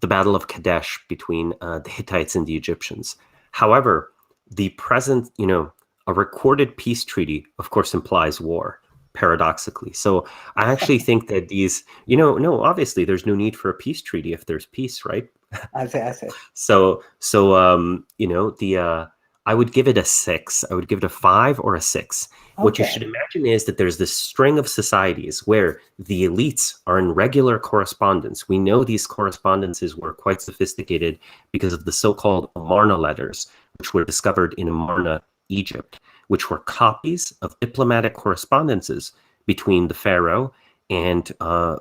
battle of Kadesh between the Hittites and the Egyptians. However, the present, a recorded peace treaty, of course, implies war, paradoxically. So I actually think that these, no, obviously there's no need for a peace treaty if there's peace, right? I see. So I would give it a 6. I would give it a 5 or a 6. Okay. What you should imagine is that there's this string of societies where the elites are in regular correspondence. We know these correspondences were quite sophisticated because of the so-called Amarna letters, which were discovered in Amarna, Egypt, which were copies of diplomatic correspondences between the pharaoh and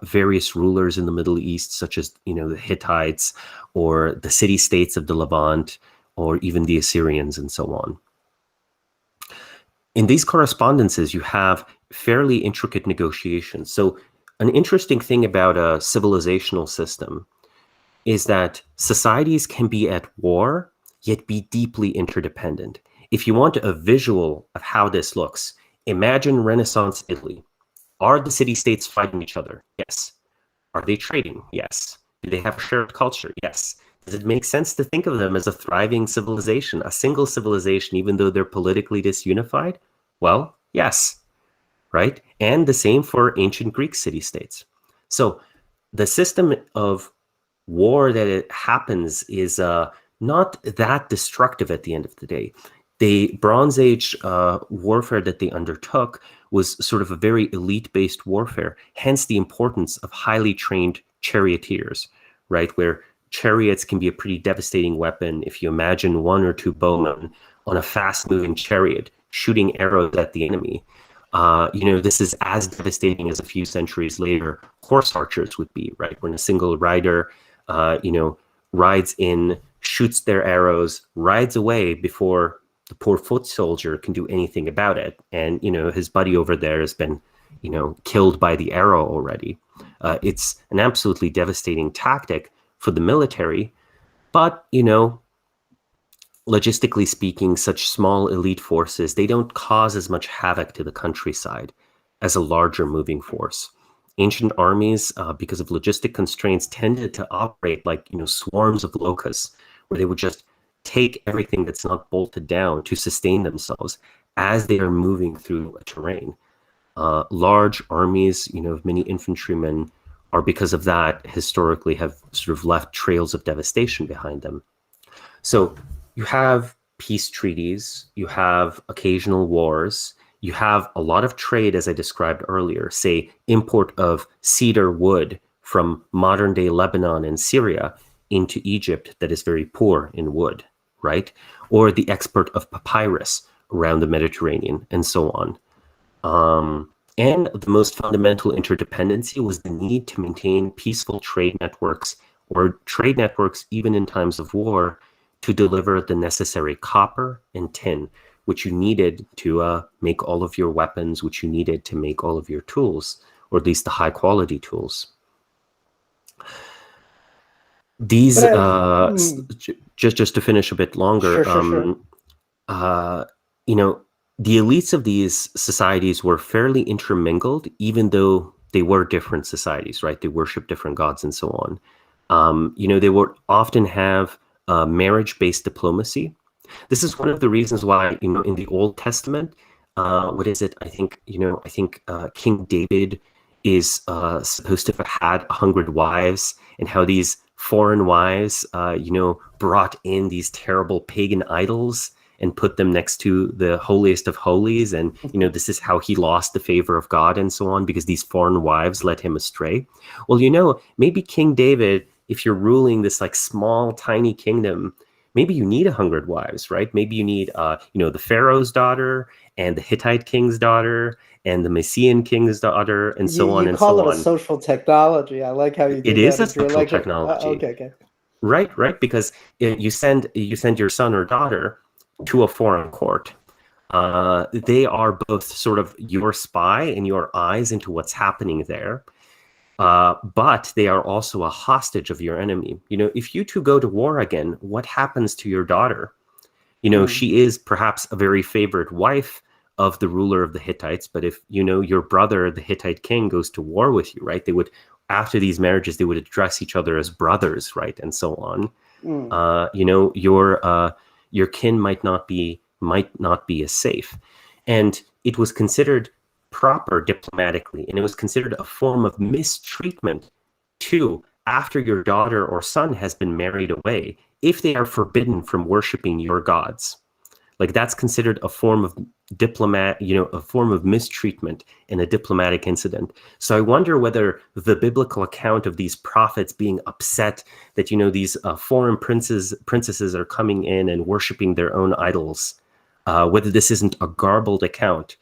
various rulers in the Middle East, such as, the Hittites or the city-states of the Levant, or even the Assyrians and so on. In these correspondences, you have fairly intricate negotiations. So an interesting thing about a civilizational system is that societies can be at war, yet be deeply interdependent. If you want a visual of how this looks, imagine Renaissance Italy. Are the city-states fighting each other? Yes. Are they trading? Yes. Do they have a shared culture? Yes. Does it make sense to think of them as a thriving civilization, a single civilization, even though they're politically disunified? Well, yes, right? And the same for ancient Greek city-states. So the system of war that it happens is not that destructive at the end of the day. The Bronze Age warfare that they undertook was sort of a very elite-based warfare, hence the importance of highly trained charioteers, right? Where chariots can be a pretty devastating weapon. If you imagine one or two bowmen on a fast-moving chariot shooting arrows at the enemy, this is as devastating as a few centuries later horse archers would be, right? When a single rider, rides in, shoots their arrows, rides away before the poor foot soldier can do anything about it. And, his buddy over there has been, killed by the arrow already. It's an absolutely devastating tactic for the military. But, logistically speaking, such small elite forces, they don't cause as much havoc to the countryside as a larger moving force. Ancient armies, because of logistic constraints, tended to operate like, swarms of locusts, where they would just take everything that's not bolted down to sustain themselves as they are moving through a terrain. Large armies, of many infantrymen are, because of that, historically have sort of left trails of devastation behind them. So you have peace treaties, you have occasional wars, you have a lot of trade, as I described earlier, say import of cedar wood from modern day Lebanon and Syria into Egypt that is very poor in wood, right? Or the export of papyrus around the Mediterranean and so on. And the most fundamental interdependency was the need to maintain peaceful trade networks, or trade networks even in times of war, to deliver the necessary copper and tin, which you needed to make all of your weapons, which you needed to make all of your tools, or at least the high quality tools. These, just to finish a bit longer, Sure. The elites of these societies were fairly intermingled, even though they were different societies, right? They worship different gods and so on. They would often have marriage-based diplomacy. This is one of the reasons why, in the Old Testament, what is it? I think King David is supposed to have had 100 wives, and how these foreign wives, brought in these terrible pagan idols and put them next to the holiest of holies. And, this is how he lost the favor of God and so on, because these foreign wives led him astray. Well, maybe King David, if you're ruling this like small, tiny kingdom, maybe you need 100 wives, right? Maybe you need, the Pharaoh's daughter and the Hittite king's daughter and the Mysian king's daughter and so on You and so call it on. a social technology. I like how you do It that. is a It's really social like technology. okay. Right, because you send your son or daughter to a foreign court. They are both sort of your spy and your eyes into what's happening there. But they are also a hostage of your enemy. If you two go to war again, what happens to your daughter? She is perhaps a very favored wife of the ruler of the Hittites, but if, your brother, the Hittite king, goes to war with you, right? They would, after these marriages, they would address each other as brothers, right? And so on. Your kin might not be as safe. And it was considered proper diplomatically, and it was considered a form of mistreatment too, after your daughter or son has been married away, if they are forbidden from worshiping your gods. Like, that's considered a form of a form of mistreatment and a diplomatic incident. So I wonder whether the biblical account of these prophets being upset that, these foreign princesses are coming in and worshiping their own idols, whether this isn't a garbled account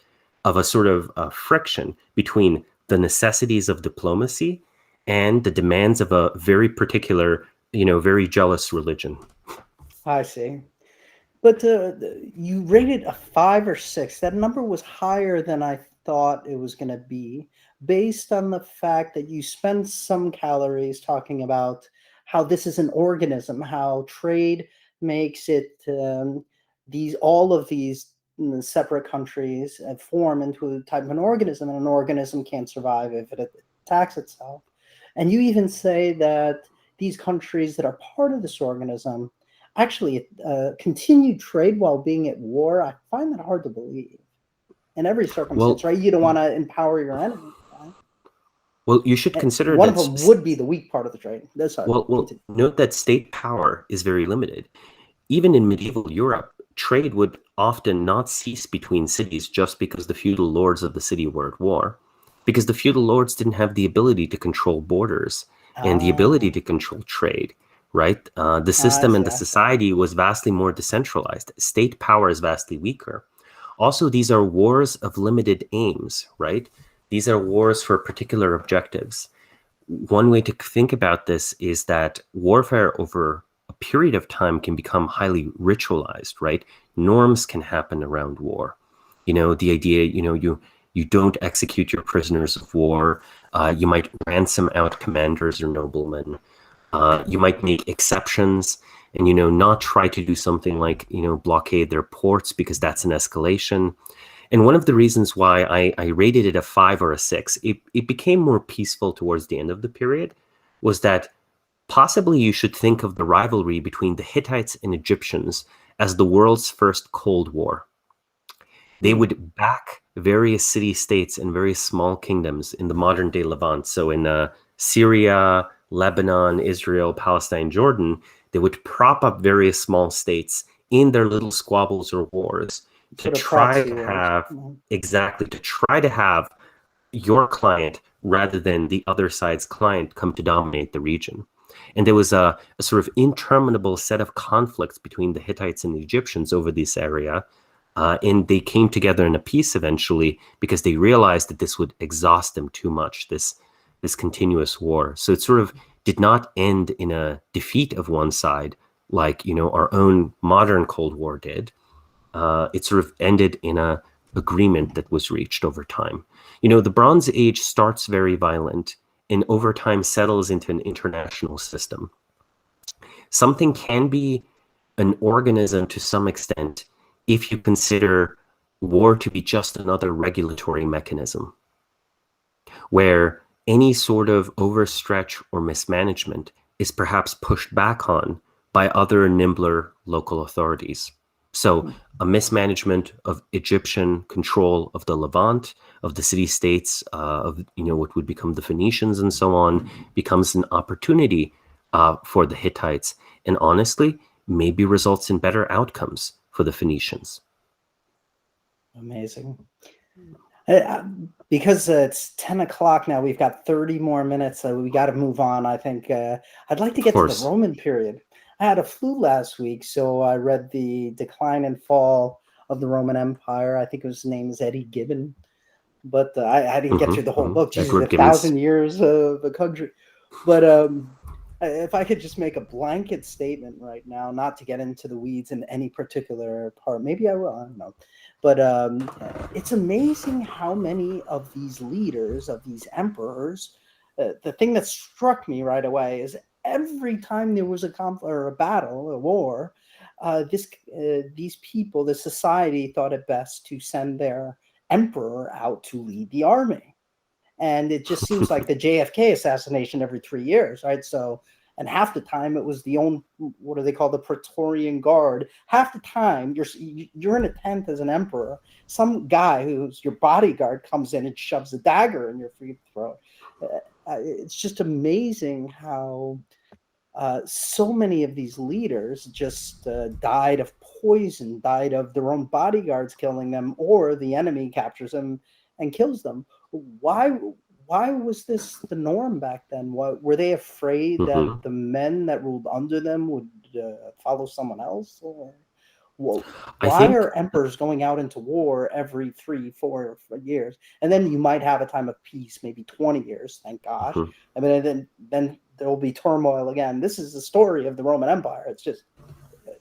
of a sort of friction between the necessities of diplomacy and the demands of a very particular, very jealous religion. I see. But you rated a 5 or 6. That number was higher than I thought it was going to be, based on the fact that you spend some calories talking about how this is an organism, how trade makes it all of these separate countries form into a type of an organism, and an organism can't survive if it attacks itself. And you even say that these countries that are part of this organism actually continued trade while being at war. I find that hard to believe in every circumstance, right? You don't want to empower your enemy, right? Well, you should And consider one of that. them would be the weak part of the trade. That's how. Well, note that state power is very limited. Even in medieval Europe, trade would often not cease between cities just because the feudal lords of the city were at war, because the feudal lords didn't have the ability to control borders and the ability to control trade, right? The system and the society was vastly more decentralized. State power is vastly weaker. Also, these are wars of limited aims, right? These are wars for particular objectives. One way to think about this is that warfare over a period of time can become highly ritualized, right? Norms can happen around war. The idea, you don't execute your prisoners of war. You might ransom out commanders or noblemen. You might make exceptions and, not try to do something like, blockade their ports because that's an escalation. And one of the reasons why I rated it a 5 or a 6, it became more peaceful towards the end of the period, was that possibly you should think of the rivalry between the Hittites and Egyptians as the world's first Cold War. They would back various city-states and various small kingdoms in the modern-day Levant. So in Syria, Lebanon, Israel, Palestine, Jordan, they would prop up various small states in their little squabbles or wars to try to have your client rather than the other side's client come to dominate the region. And there was a sort of interminable set of conflicts between the Hittites and the Egyptians over this area. And they came together in a peace eventually because they realized that this would exhaust them too much, this continuous war. So it sort of did not end in a defeat of one side like, our own modern Cold War did. It sort of ended in a agreement that was reached over time. The Bronze Age starts very violent and over time settles into an international system. Something can be an organism to some extent if you consider war to be just another regulatory mechanism, where any sort of overstretch or mismanagement is perhaps pushed back on by other nimbler local authorities. So a mismanagement of Egyptian control of the Levant, of the city-states, of what would become the Phoenicians and so on, becomes an opportunity for the Hittites, and honestly, maybe results in better outcomes for the Phoenicians. Amazing. Because it's 10 o'clock now, we've got 30 more minutes, so we got to move on. I think I'd like to get to the Roman period. I had a flu last week, so I read the Decline and Fall of the Roman Empire. I think his name is Eddie Gibbon, but I didn't get through the whole book. Jesus, 1,000 years of a country. But if I could just make a blanket statement right now, not to get into the weeds in any particular part, maybe I will, I don't know. But it's amazing how many of these leaders, of these emperors, the thing that struck me right away is every time there was a conflict or a battle, a war, these people, the society thought it best to send their emperor out to lead the army. And it just seems like the JFK assassination every 3 years, right? So, and half the time it was the own, what do they call, the Praetorian Guard. Half the time you're in a tent as an emperor. Some guy who's your bodyguard comes in and shoves a dagger in your throat. It's just amazing how so many of these leaders just died of poison, died of their own bodyguards killing them, or the enemy captures them and kills them. Why was this the norm back then? Were they afraid that the men that ruled under them would follow someone else? Or why are emperors going out into war every 3-4 years? And then you might have a time of peace, maybe 20 years, thank gosh. I mean, then there will be turmoil again. This is the story of the Roman Empire. It's just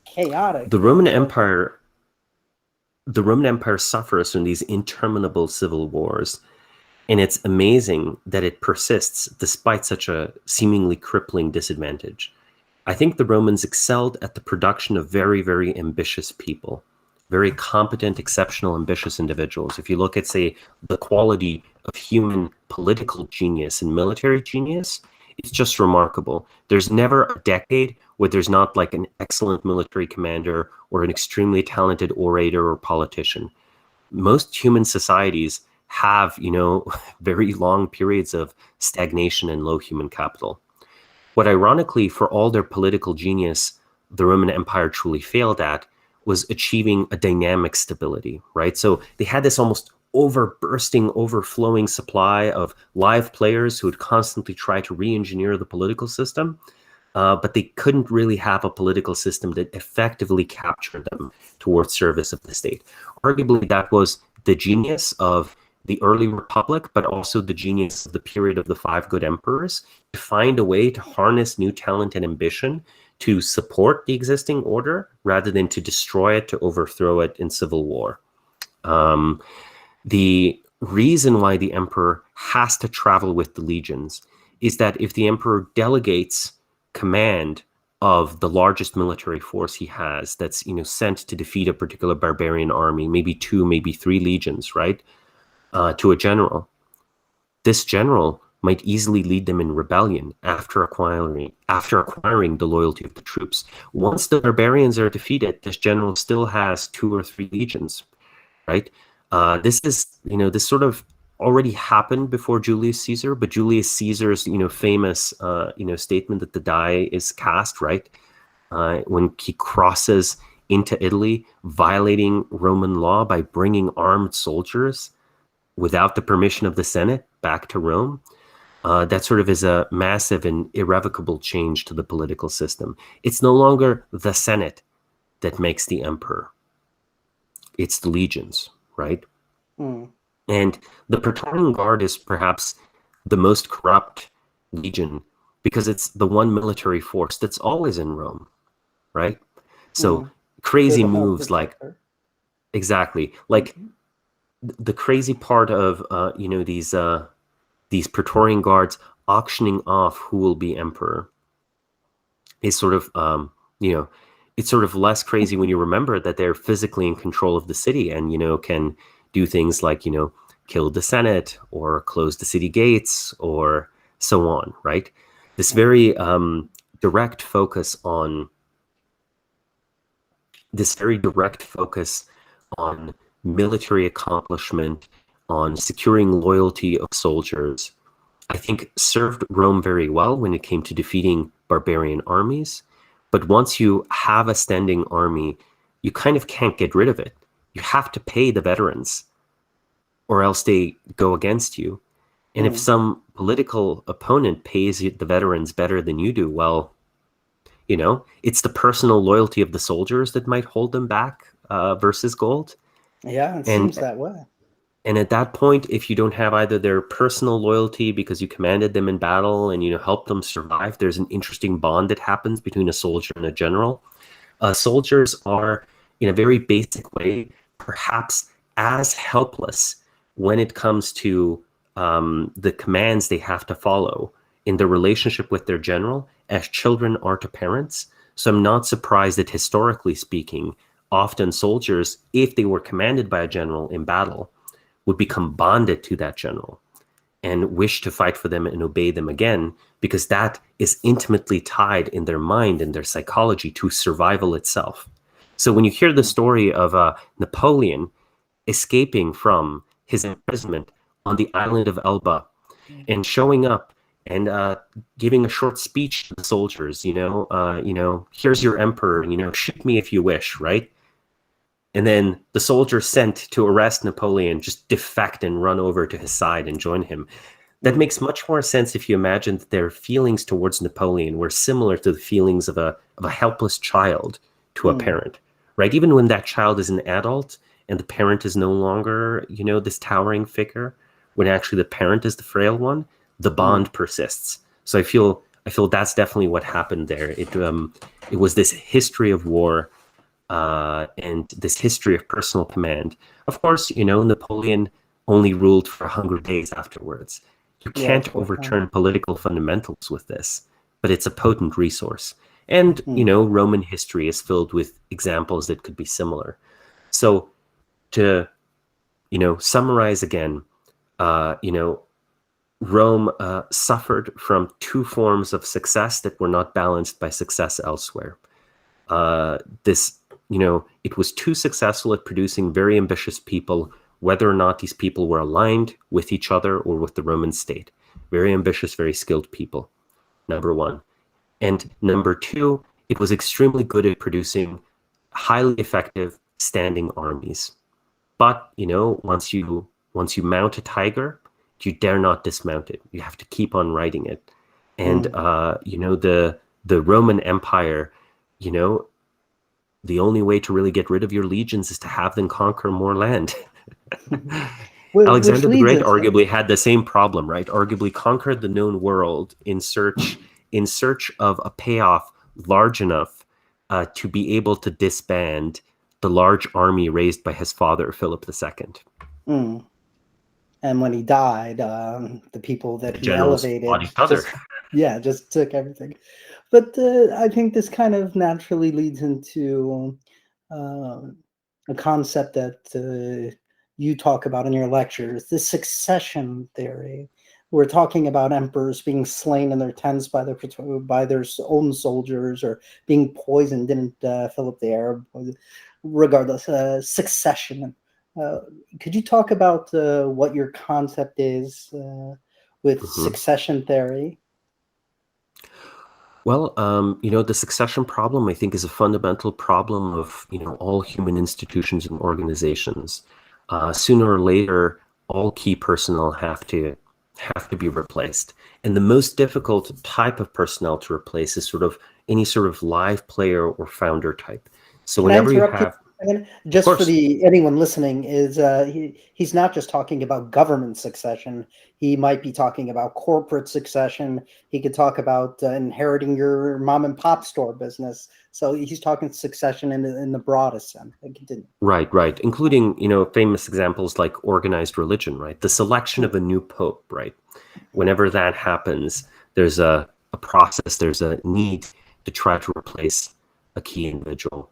chaotic. The Roman Empire suffers from these interminable civil wars. And it's amazing that it persists despite such a seemingly crippling disadvantage. I think the Romans excelled at the production of very, very ambitious people, very competent, exceptional, ambitious individuals. If you look at, say, the quality of human political genius and military genius, it's just remarkable. There's never a decade where there's not like an excellent military commander or an extremely talented orator or politician. Most human societies have, very long periods of stagnation and low human capital. What ironically, for all their political genius, the Roman Empire truly failed at was achieving a dynamic stability, right? So they had this almost overflowing supply of live players who would constantly try to re-engineer the political system, but they couldn't really have a political system that effectively captured them towards service of the state. Arguably, that was the genius of the early republic, but also the genius of the period of the five good emperors, to find a way to harness new talent and ambition to support the existing order rather than to destroy it, to overthrow it in civil war. The reason why the emperor has to travel with the legions is that if the emperor delegates command of the largest military force he has, that's sent to defeat a particular barbarian army, maybe 2, maybe 3 legions, right, to a general, this general might easily lead them in rebellion after acquiring the loyalty of the troops. Once the barbarians are defeated, this general still has 2 or 3 legions, right? This sort of already happened before Julius Caesar, but Julius Caesar's, famous, statement that the die is cast, right? When he crosses into Italy, violating Roman law by bringing armed soldiers without the permission of the Senate back to Rome. That sort of is a massive and irrevocable change to the political system. It's no longer the Senate that makes the emperor. It's the legions, right? And the Praetorian Guard is perhaps the most corrupt legion because it's the one military force that's always in Rome, right? So crazy moves like, exactly, like the crazy part of, these Praetorian Guards auctioning off who will be emperor is sort of, it's sort of less crazy when you remember that they're physically in control of the city and, can do things like, kill the Senate or close the city gates or so on, right? This very direct focus on military accomplishment, on securing loyalty of soldiers, I think served Rome very well when it came to defeating barbarian armies. But once you have a standing army, you kind of can't get rid of it. You have to pay the veterans or else they go against you. And if some political opponent pays the veterans better than you do, well, it's the personal loyalty of the soldiers that might hold them back versus gold. Yeah, it seems that way. And at that point, if you don't have either their personal loyalty because you commanded them in battle and helped them survive, there's an interesting bond that happens between a soldier and a general. Soldiers are, in a very basic way, perhaps as helpless when it comes to the commands they have to follow in the relationship with their general as children are to parents. So I'm not surprised that historically speaking, often soldiers, if they were commanded by a general in battle, would become bonded to that general and wish to fight for them and obey them again, because that is intimately tied in their mind and their psychology to survival itself. So when you hear the story of Napoleon escaping from his imprisonment on the island of Elba and showing up and giving a short speech to the soldiers, here's your emperor, shoot me if you wish, right? And then the soldiers sent to arrest Napoleon just defect and run over to his side and join him. That makes much more sense if you imagine that their feelings towards Napoleon were similar to the feelings of a helpless child to a parent, right? Even when that child is an adult and the parent is no longer, this towering figure, when actually the parent is the frail one, the bond persists. So I feel that's definitely what happened there. It was this history of war and this history of personal command. Of course, Napoleon only ruled for 100 days afterwards. You can't overturn political fundamentals with this, but it's a potent resource. And, Roman history is filled with examples that could be similar. So to, summarize again, Rome suffered from 2 forms of success that were not balanced by success elsewhere. It was too successful at producing very ambitious people whether or not these people were aligned with each other or with the Roman state. Very ambitious, very skilled people, number one. And number two, it was extremely good at producing highly effective standing armies. But, once you mount a tiger, you dare not dismount it. You have to keep on riding it. And, the Roman Empire, the only way to really get rid of your legions is to have them conquer more land. Alexander the Great arguably had the same problem, right? Arguably conquered the known world in search of a payoff large enough to be able to disband the large army raised by his father, Philip II. Mm. And when he died, the people that he elevated just took everything. But I think this kind of naturally leads into a concept that you talk about in your lectures, the succession theory. We're talking about emperors being slain in their tents by their own soldiers, or being poisoned. Didn't Philip the Arab? Regardless, succession. Could you talk about what your concept is with succession theory? Well, the succession problem, I think, is a fundamental problem of, all human institutions and organizations. Sooner or later, all key personnel have to be replaced. And the most difficult type of personnel to replace is any sort of live player or founder type. So whenever you have... Just for anyone listening, is he's not just talking about government succession. He might be talking about corporate succession. He could talk about inheriting your mom and pop store business. So he's talking succession in the broadest sense. Continue. Right. Including, famous examples like organized religion, right? The selection of a new pope, right? Whenever that happens, there's a process, there's a need to try to replace a key individual.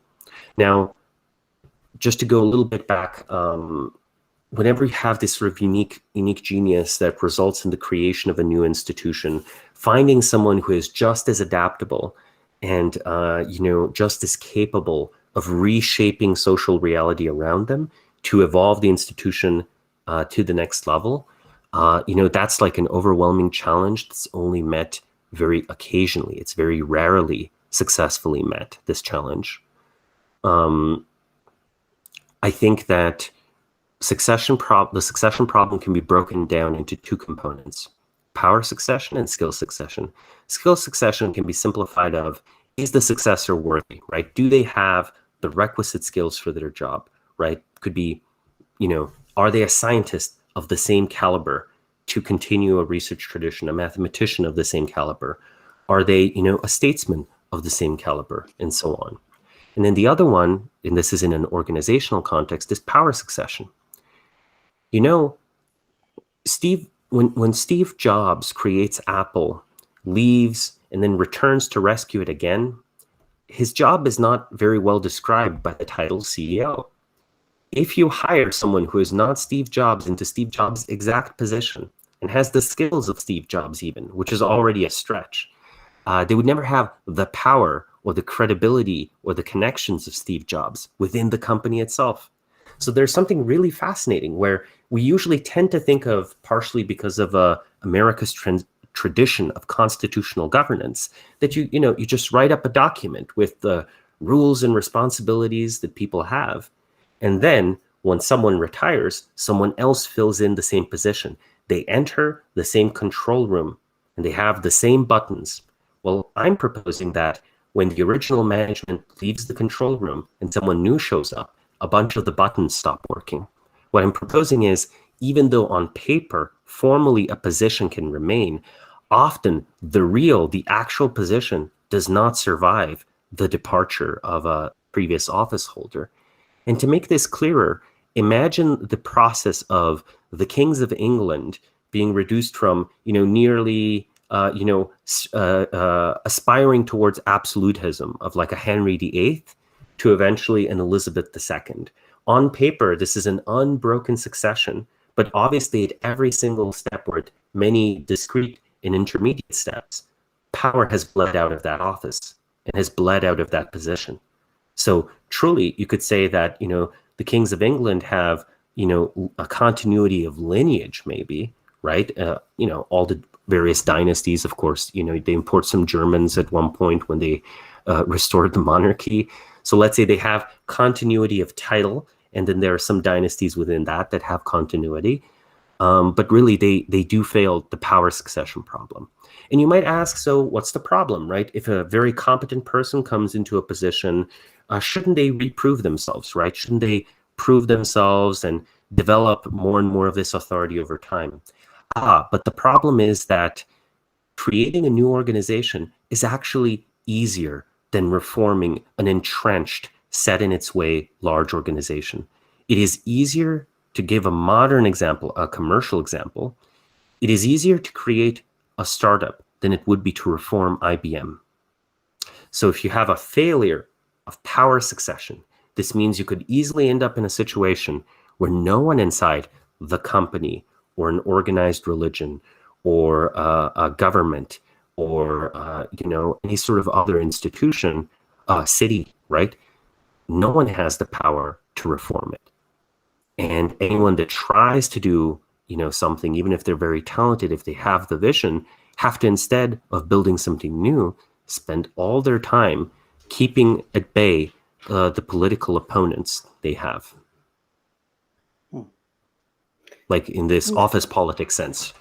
Now, just to go a little bit back, whenever you have this sort of unique genius that results in the creation of a new institution, finding someone who is just as adaptable and just as capable of reshaping social reality around them to evolve the institution to the next level, that's like an overwhelming challenge that's only met very occasionally. It's very rarely successfully met, this challenge. I think that the succession problem can be broken down into two components: power succession and skill succession. Skill succession can be simplified of, is the successor worthy, right? Do they have the requisite skills for their job, right? Could be, are they a scientist of the same caliber to continue a research tradition, a mathematician of the same caliber? Are they, a statesman of the same caliber, and so on? And then the other one, and this is in an organizational context, is power succession. When Steve Jobs creates Apple, leaves, and then returns to rescue it again, his job is not very well described by the title CEO. If you hire someone who is not Steve Jobs into Steve Jobs' exact position and has the skills of Steve Jobs even, which is already a stretch, they would never have the power or the credibility or the connections of Steve Jobs within the company itself. So there's something really fascinating where we usually tend to think of, partially because of America's tradition of constitutional governance, that you just write up a document with the rules and responsibilities that people have. And then when someone retires, someone else fills in the same position. They enter the same control room and they have the same buttons. Well, I'm proposing that when the original management leaves the control room and someone new shows up, a bunch of the buttons stop working. What I'm proposing is, even though on paper, formally a position can remain, often the actual position does not survive the departure of a previous office holder. And to make this clearer, imagine the process of the kings of England being reduced from, nearly aspiring towards absolutism of like a Henry VIII to eventually an Elizabeth II. On paper, this is an unbroken succession, but obviously at every single step, or at many discrete and intermediate steps, power has bled out of that office and has bled out of that position. So truly, you could say that, the kings of England have a continuity of lineage, maybe, right? All the various dynasties, of course, they import some Germans at one point when they restored the monarchy. So let's say they have continuity of title, and then there are some dynasties within that have continuity. But really, they do fail the power succession problem. And you might ask, so what's the problem, right? If a very competent person comes into a position, shouldn't they reprove themselves, right? Shouldn't they prove themselves and develop more and more of this authority over time? But the problem is that creating a new organization is actually easier than reforming an entrenched, set in its way, large organization. It is easier to give a modern example, a commercial example. It is easier to create a startup than it would be to reform IBM. So if you have a failure of power succession, this means you could easily end up in a situation where no one inside the company or an organized religion or a government or any sort of other institution, city, right? No one has the power to reform it. And anyone that tries to do something, even if they're very talented, if they have the vision, have to, instead of building something new, spend all their time keeping at bay the political opponents they have. Like in this office politics sense.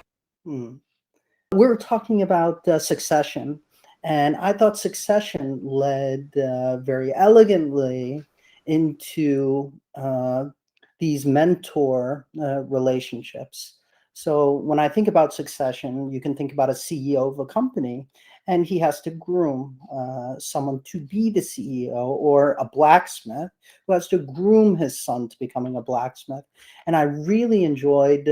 We're talking about succession, and I thought succession led very elegantly into these mentor relationships. So when I think about succession, you can think about a CEO of a company, and he has to groom someone to be the CEO, or a blacksmith who has to groom his son to becoming a blacksmith. And I really enjoyed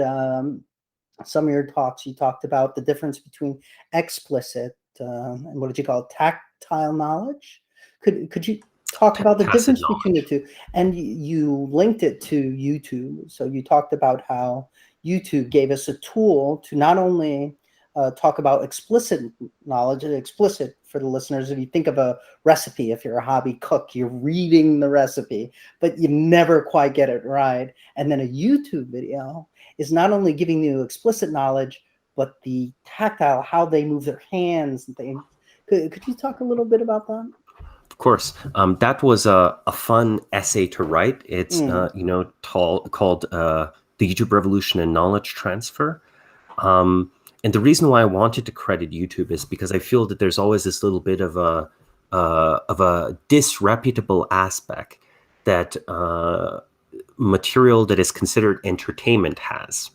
some of your talks. You talked about the difference between explicit and what did you call it, tactile knowledge? Could you talk about the difference between the two? And you linked it to YouTube. So you talked about how YouTube gave us a tool to not only talk about explicit knowledge, and explicit for the listeners, if you think of a recipe, if you're a hobby cook, you're reading the recipe, but you never quite get it right. And then a YouTube video is not only giving you explicit knowledge, but the tactile, how they move their hands and things. Could you talk a little bit about that? Of course. That was a fun essay to write. It's called The YouTube Revolution and Knowledge Transfer. And the reason why I wanted to credit YouTube is because I feel that there's always this little bit of a disreputable aspect that material that is considered entertainment has,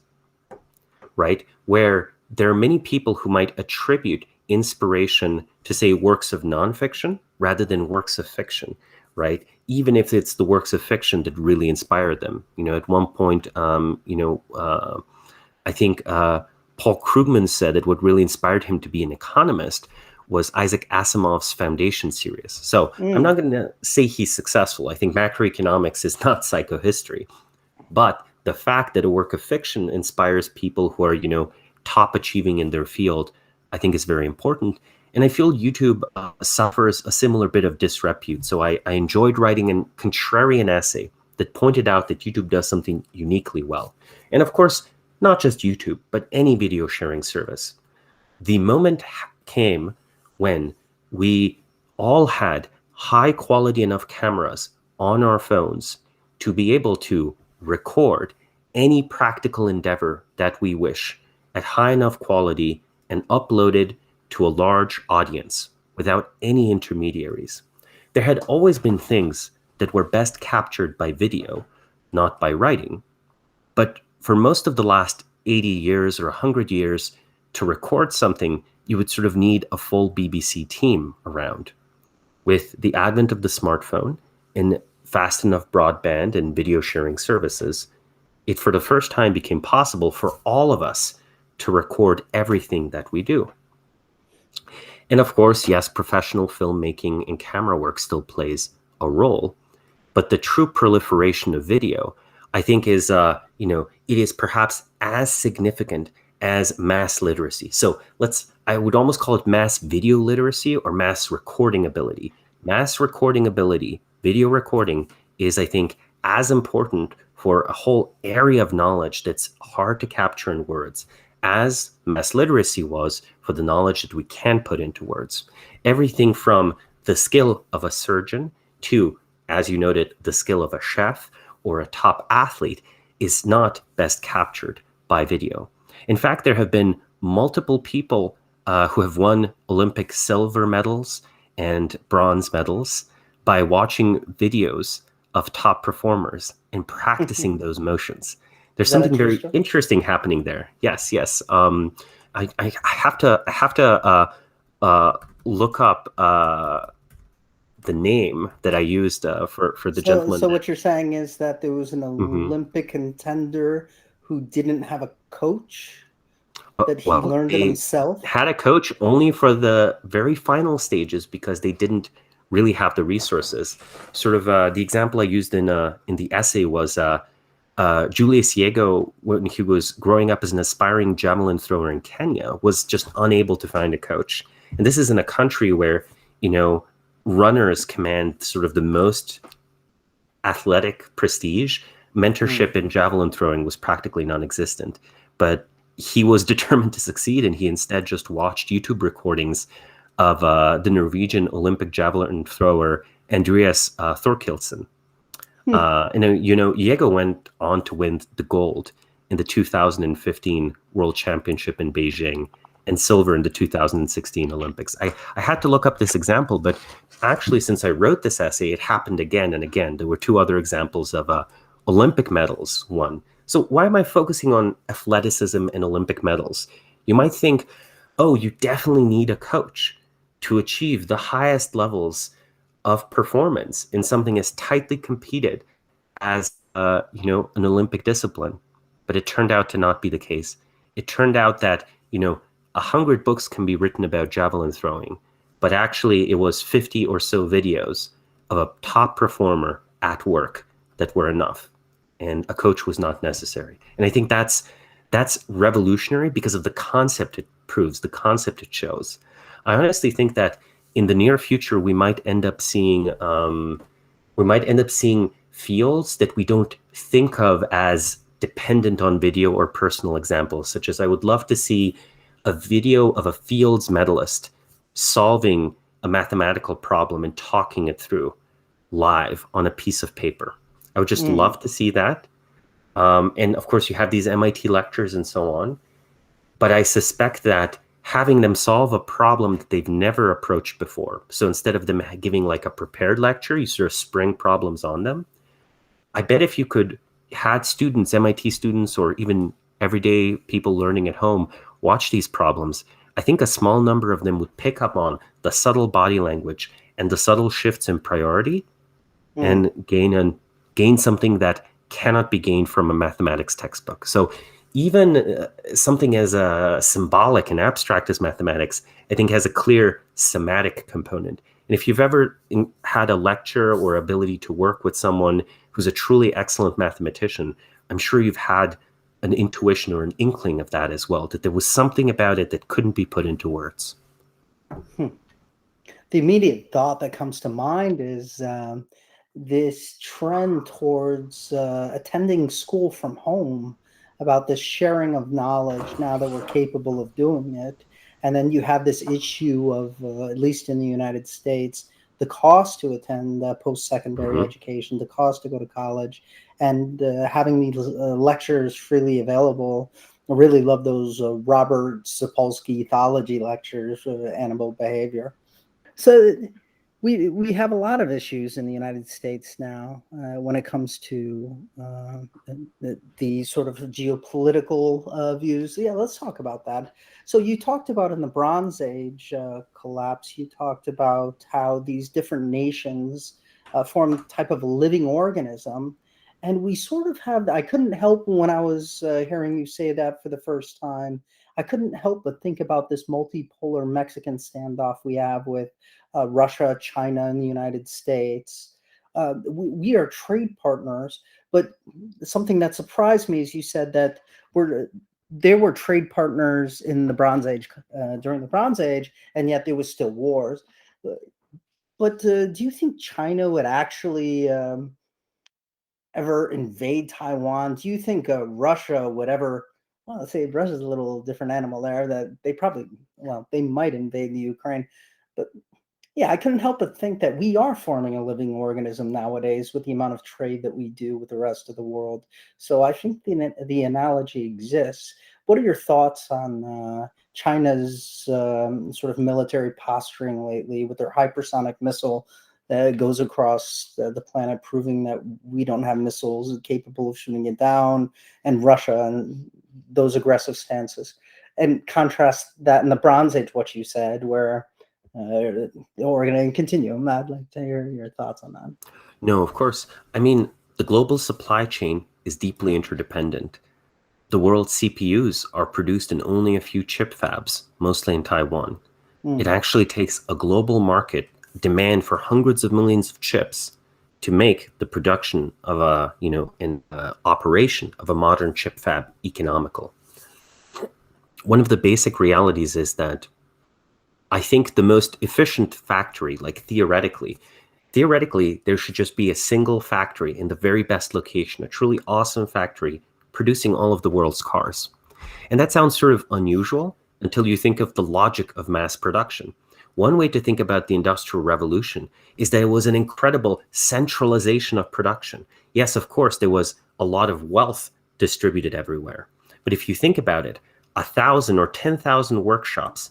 right? Where there are many people who might attribute inspiration to, say, works of nonfiction rather than works of fiction, right? Even if it's the works of fiction that really inspired them. At one point, I think Paul Krugman said that what really inspired him to be an economist was Isaac Asimov's Foundation series. So I'm not going to say he's successful. I think macroeconomics is not psychohistory. But the fact that a work of fiction inspires people who are, top achieving in their field, I think is very important. And I feel YouTube suffers a similar bit of disrepute. So I enjoyed writing a contrarian essay that pointed out that YouTube does something uniquely well. And of course, not just YouTube, but any video sharing service. The moment came when we all had high quality enough cameras on our phones to be able to record any practical endeavor that we wish at high enough quality and upload it to a large audience without any intermediaries. There had always been things that were best captured by video, not by writing. But for most of the last 80 years or 100 years, to record something, you would sort of need a full BBC team around. With the advent of the smartphone and fast enough broadband and video sharing services, it for the first time became possible for all of us to record everything that we do. And of course, yes, professional filmmaking and camera work still plays a role, but the true proliferation of video, I think, is, it is perhaps as significant as mass literacy. So I would almost call it mass video literacy or mass recording ability. Mass recording ability, video recording, is, I think, as important for a whole area of knowledge that's hard to capture in words, as mass literacy was for the knowledge that we can put into words. Everything from the skill of a surgeon to, as you noted, the skill of a chef or a top athlete is not best captured by video. In fact, there have been multiple people who have won Olympic silver medals and bronze medals by watching videos of top performers and practicing those motions. There's Is that a something true very story? interesting happening there. Yes, yes. I have to look up the name that I used for the gentleman. So what you're saying is that there was an Mhm. Olympic contender who didn't have a coach, that he Well, learned it they himself? had a coach only for the very final stages because they didn't really have the resources. Sort of the example I used in the essay was Julius Yego, when he was growing up as an aspiring javelin thrower in Kenya, was just unable to find a coach. And this is in a country where, you know, runners command sort of the most athletic prestige. Mentorship in javelin throwing was practically non-existent. But he was determined to succeed, and he instead just watched YouTube recordings of the Norwegian Olympic javelin thrower Andreas Thorkildsen. And you know, Diego went on to win the gold in the 2015 World Championship in Beijing and silver in the 2016 Olympics. I had to look up this example, but actually, since I wrote this essay, it happened again and again. There were two other examples of Olympic medals won. So why am I focusing on athleticism and Olympic medals? You might think, oh, you definitely need a coach to achieve the highest levels of performance in something as tightly competed as you know, an Olympic discipline. But it turned out to not be the case. It turned out that, you know, 100 books can be written about javelin throwing, but actually it was 50 or so videos of a top performer at work that were enough, and a coach was not necessary. And I think that's revolutionary because of the concept it proves, the concept it shows. I honestly think that in the near future we might end up seeing fields that we don't think of as dependent on video or personal examples, such as I would love to see a video of a Fields medalist solving a mathematical problem and talking it through live on a piece of paper. I would just love to see that. And of course, you have these MIT lectures and so on. But I suspect that having them solve a problem that they've never approached before, so instead of them giving like a prepared lecture, you sort of spring problems on them. I bet if you could had students, MIT students, or even everyday people learning at home watch these problems, I think a small number of them would pick up on the subtle body language and the subtle shifts in priority and gain something that cannot be gained from a mathematics textbook. So even something as symbolic and abstract as mathematics, I think has a clear semantic component. And if you've ever had a lecture or ability to work with someone who's a truly excellent mathematician, I'm sure you've had an intuition or an inkling of that as well, that there was something about it that couldn't be put into words. The immediate thought that comes to mind is this trend towards attending school from home, about the sharing of knowledge now that we're capable of doing it. And then you have this issue of, at least in the United States, the cost to attend post-secondary education, the cost to go to college, and having these lectures freely available. I really love those Robert Sapolsky ethology lectures of animal behavior. So we have a lot of issues in the United States now when it comes to the sort of geopolitical views. Yeah, let's talk about that. So you talked about in the Bronze Age collapse, you talked about how these different nations form a type of living organism. And we sort of have, I couldn't help when I was hearing you say that for the first time, I couldn't help but think about this multipolar Mexican standoff we have with Russia, China, and the United States. We are trade partners, but something that surprised me is you said that there were trade partners in the Bronze Age, during the Bronze Age, and yet there was still wars. But do you think China would actually ever invade Taiwan? Do you think Russia would ever? Well, let's say Russia's a little different animal there. That they probably, well, they might invade the Ukraine, but yeah, I couldn't help but think that we are forming a living organism nowadays with the amount of trade that we do with the rest of the world. So I think the analogy exists. What are your thoughts on China's sort of military posturing lately with their hypersonic missile that goes across the planet, proving that we don't have missiles capable of shooting it down, and Russia and those aggressive stances? And contrast that in the Bronze Age, what you said, where we're going to continue. I'd like to hear your thoughts on that. No, of course. I mean, the global supply chain is deeply interdependent. The world's CPUs are produced in only a few chip fabs, mostly in Taiwan. It actually takes a global market demand for hundreds of millions of chips to make the production of operation of a modern chip fab economical. One of the basic realities is that I think the most efficient factory, like theoretically, there should just be a single factory in the very best location, a truly awesome factory producing all of the world's cars. And that sounds sort of unusual until you think of the logic of mass production. One way to think about the Industrial Revolution is that it was an incredible centralization of production. Yes, of course, there was a lot of wealth distributed everywhere. But if you think about it, 1,000 or 10,000 workshops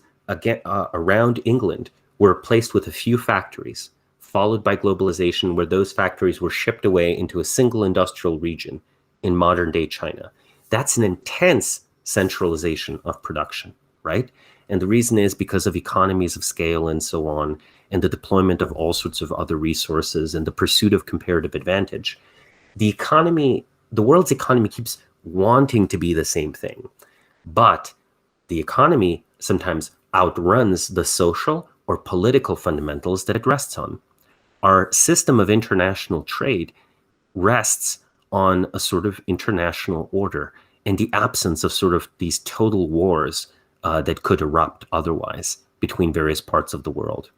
around England were placed with a few factories, followed by globalization, where those factories were shipped away into a single industrial region in modern day China. That's an intense centralization of production, right? And the reason is because of economies of scale and so on, and the deployment of all sorts of other resources and the pursuit of comparative advantage. The world's economy keeps wanting to be the same thing, but the economy sometimes outruns the social or political fundamentals that it rests on. Our system of international trade rests on a sort of international order and the absence of sort of these total wars that could erupt otherwise between various parts of the world.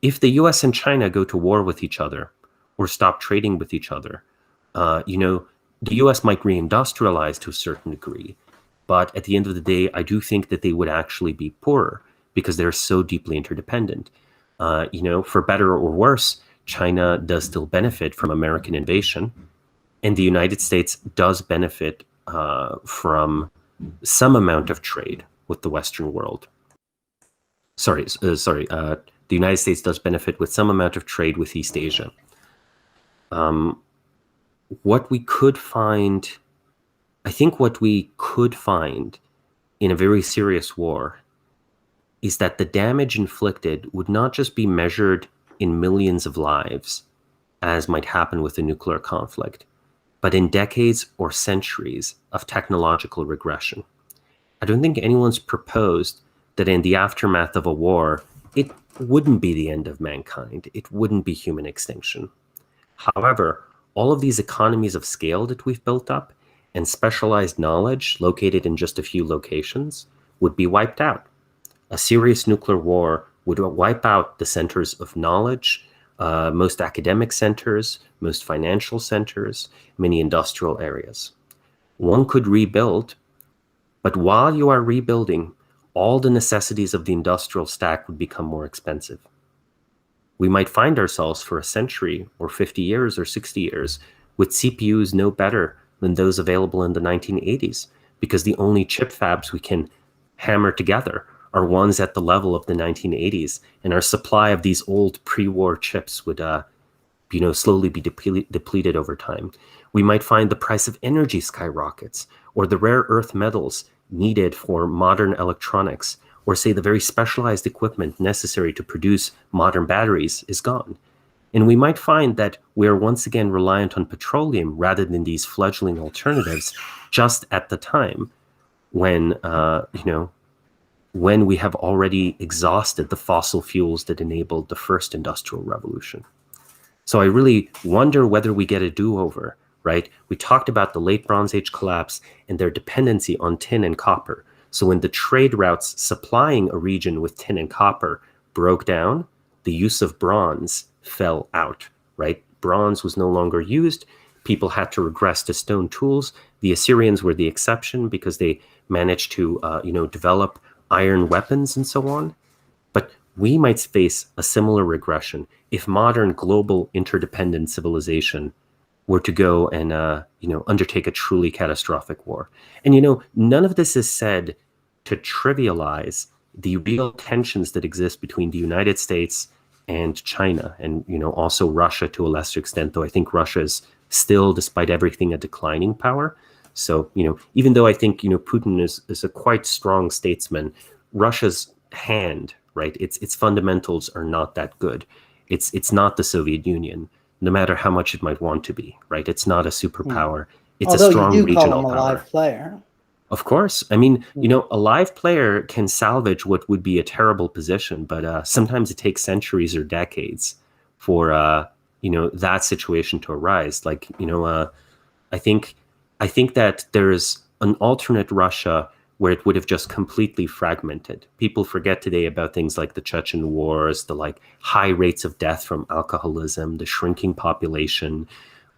If the US and China go to war with each other or stop trading with each other, the US might reindustrialize to a certain degree. But at the end of the day, I do think that they would actually be poorer because they're so deeply interdependent. For better or worse, China does still benefit from American invasion, and the United States does benefit from some amount of trade with the Western world. The United States does benefit with some amount of trade with East Asia. What we could find in a very serious war is that the damage inflicted would not just be measured in millions of lives, as might happen with a nuclear conflict, but in decades or centuries of technological regression. I don't think anyone's proposed that in the aftermath of a war, it wouldn't be the end of mankind. It wouldn't be human extinction. However, all of these economies of scale that we've built up and specialized knowledge located in just a few locations would be wiped out. A serious nuclear war would wipe out the centers of knowledge, most academic centers, most financial centers, many industrial areas. One could rebuild, but while you are rebuilding, all the necessities of the industrial stack would become more expensive. We might find ourselves for a century or 50 years or 60 years with CPUs no better than those available in the 1980s, because the only chip fabs we can hammer together are ones at the level of the 1980s, and our supply of these old pre-war chips would slowly be depleted over time. We might find the price of energy skyrockets, or the rare earth metals needed for modern electronics, or say the very specialized equipment necessary to produce modern batteries is gone. And we might find that we are once again reliant on petroleum rather than these fledgling alternatives, just at the time when we have already exhausted the fossil fuels that enabled the first industrial revolution. So I really wonder whether we get a do-over, right? We talked about the late Bronze Age collapse and their dependency on tin and copper. So when the trade routes supplying a region with tin and copper broke down, the use of bronze fell out, right? Bronze was no longer used people had to regress to stone tools. The Assyrians were the exception because they managed to, develop iron weapons and so on. But we might face a similar regression if modern global interdependent civilization were to go and, undertake a truly catastrophic war. And, none of this is said to trivialize the real tensions that exist between the United States and China, and also Russia to a lesser extent, though I think Russia is still, despite everything, a declining power. So even though I think Putin is a quite strong statesman, Russia's hand, right, its fundamentals are not that good. It's not the Soviet Union, no matter how much it might want to be, right? It's not a superpower. It's Although a strong you do regional call him a power. live player. Of course. I mean, a live player can salvage what would be a terrible position, but sometimes it takes centuries or decades for, that situation to arise. Like, I think that there's an alternate Russia where it would have just completely fragmented. People forget today about things like the Chechen wars, the high rates of death from alcoholism, the shrinking population,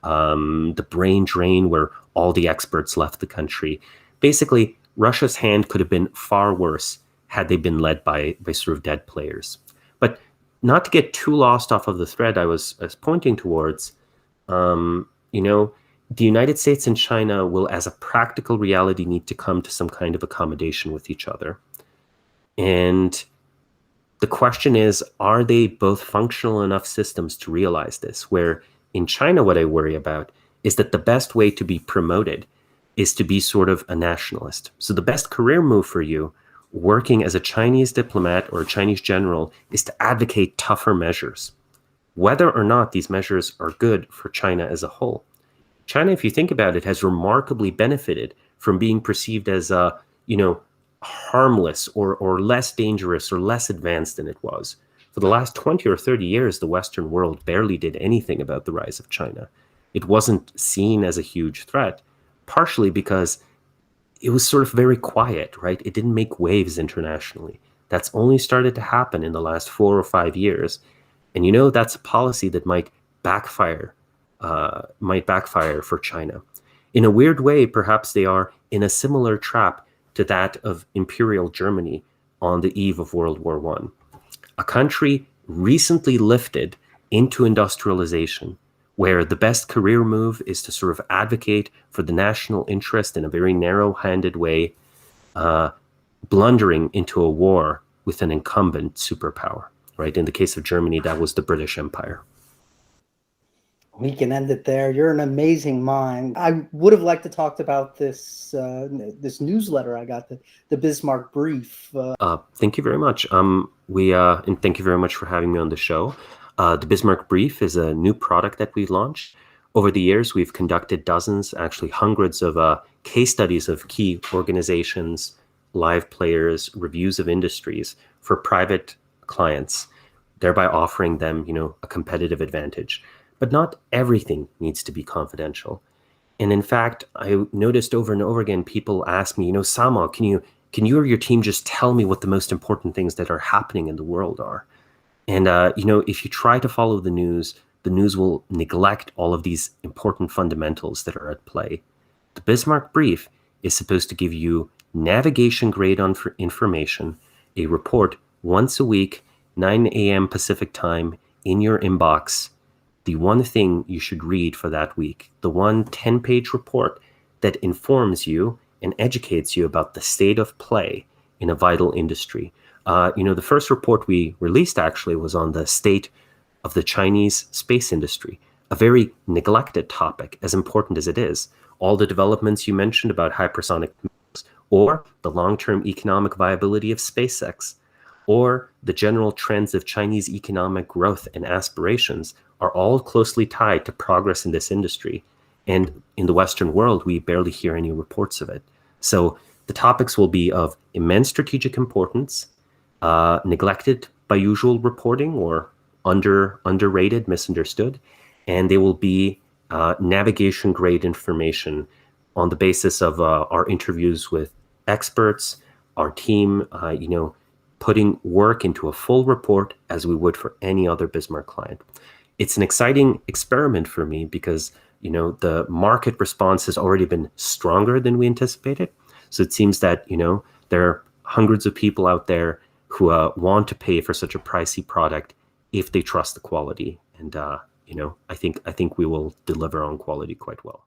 the brain drain where all the experts left the country. Basically, Russia's hand could have been far worse had they been led by sort of dead players. But not to get too lost off of the thread I was pointing towards, the United States and China will, as a practical reality, need to come to some kind of accommodation with each other. And the question is, are they both functional enough systems to realize this? Where in China, what I worry about is that the best way to be promoted is to be sort of a nationalist. So the best career move for you, working as a Chinese diplomat or a Chinese general, is to advocate tougher measures, whether or not these measures are good for China as a whole. China, if you think about it, has remarkably benefited from being perceived as, harmless or less dangerous or less advanced than it was. For the last 20 or 30 years, the Western world barely did anything about the rise of China. It wasn't seen as a huge threat, partially because it was sort of very quiet, right? It didn't make waves internationally. That's only started to happen in the last 4 or 5 years. And that's a policy that might backfire for China. In a weird way, perhaps they are in a similar trap to that of Imperial Germany on the eve of World War I. A country recently lifted into industrialization, where the best career move is to sort of advocate for the national interest in a very narrow-handed way, blundering into a war with an incumbent superpower, right? In the case of Germany, that was the British Empire. We can end it there. You're an amazing mind. I would have liked to talk about this this newsletter I got, the Bismarck Brief. Thank you very much. And thank you very much for having me on the show. The Bismarck Brief is a new product that we've launched. Over the years, we've conducted dozens, actually hundreds of case studies of key organizations, live players, reviews of industries for private clients, thereby offering them, a competitive advantage. But not everything needs to be confidential. And in fact, I noticed over and over again, people ask me, Samo, can you or your team just tell me what the most important things that are happening in the world are? And, if you try to follow the news will neglect all of these important fundamentals that are at play. The Bismarck Brief is supposed to give you navigation grade on information, a report once a week, 9 a.m. Pacific time in your inbox, the one thing you should read for that week, the one 10-page report that informs you and educates you about the state of play in a vital industry. The first report we released actually was on the state of the Chinese space industry, a very neglected topic, as important as it is. All the developments you mentioned about hypersonic missiles, or the long-term economic viability of SpaceX, or the general trends of Chinese economic growth and aspirations are all closely tied to progress in this industry. And in the Western world, we barely hear any reports of it. So the topics will be of immense strategic importance, neglected by usual reporting or underrated, misunderstood, and they will be navigation grade information on the basis of our interviews with experts, our team, putting work into a full report as we would for any other Bismarck client. It's an exciting experiment for me because the market response has already been stronger than we anticipated. So it seems that, there are hundreds of people out there who want to pay for such a pricey product if they trust the quality. And, I think we will deliver on quality quite well.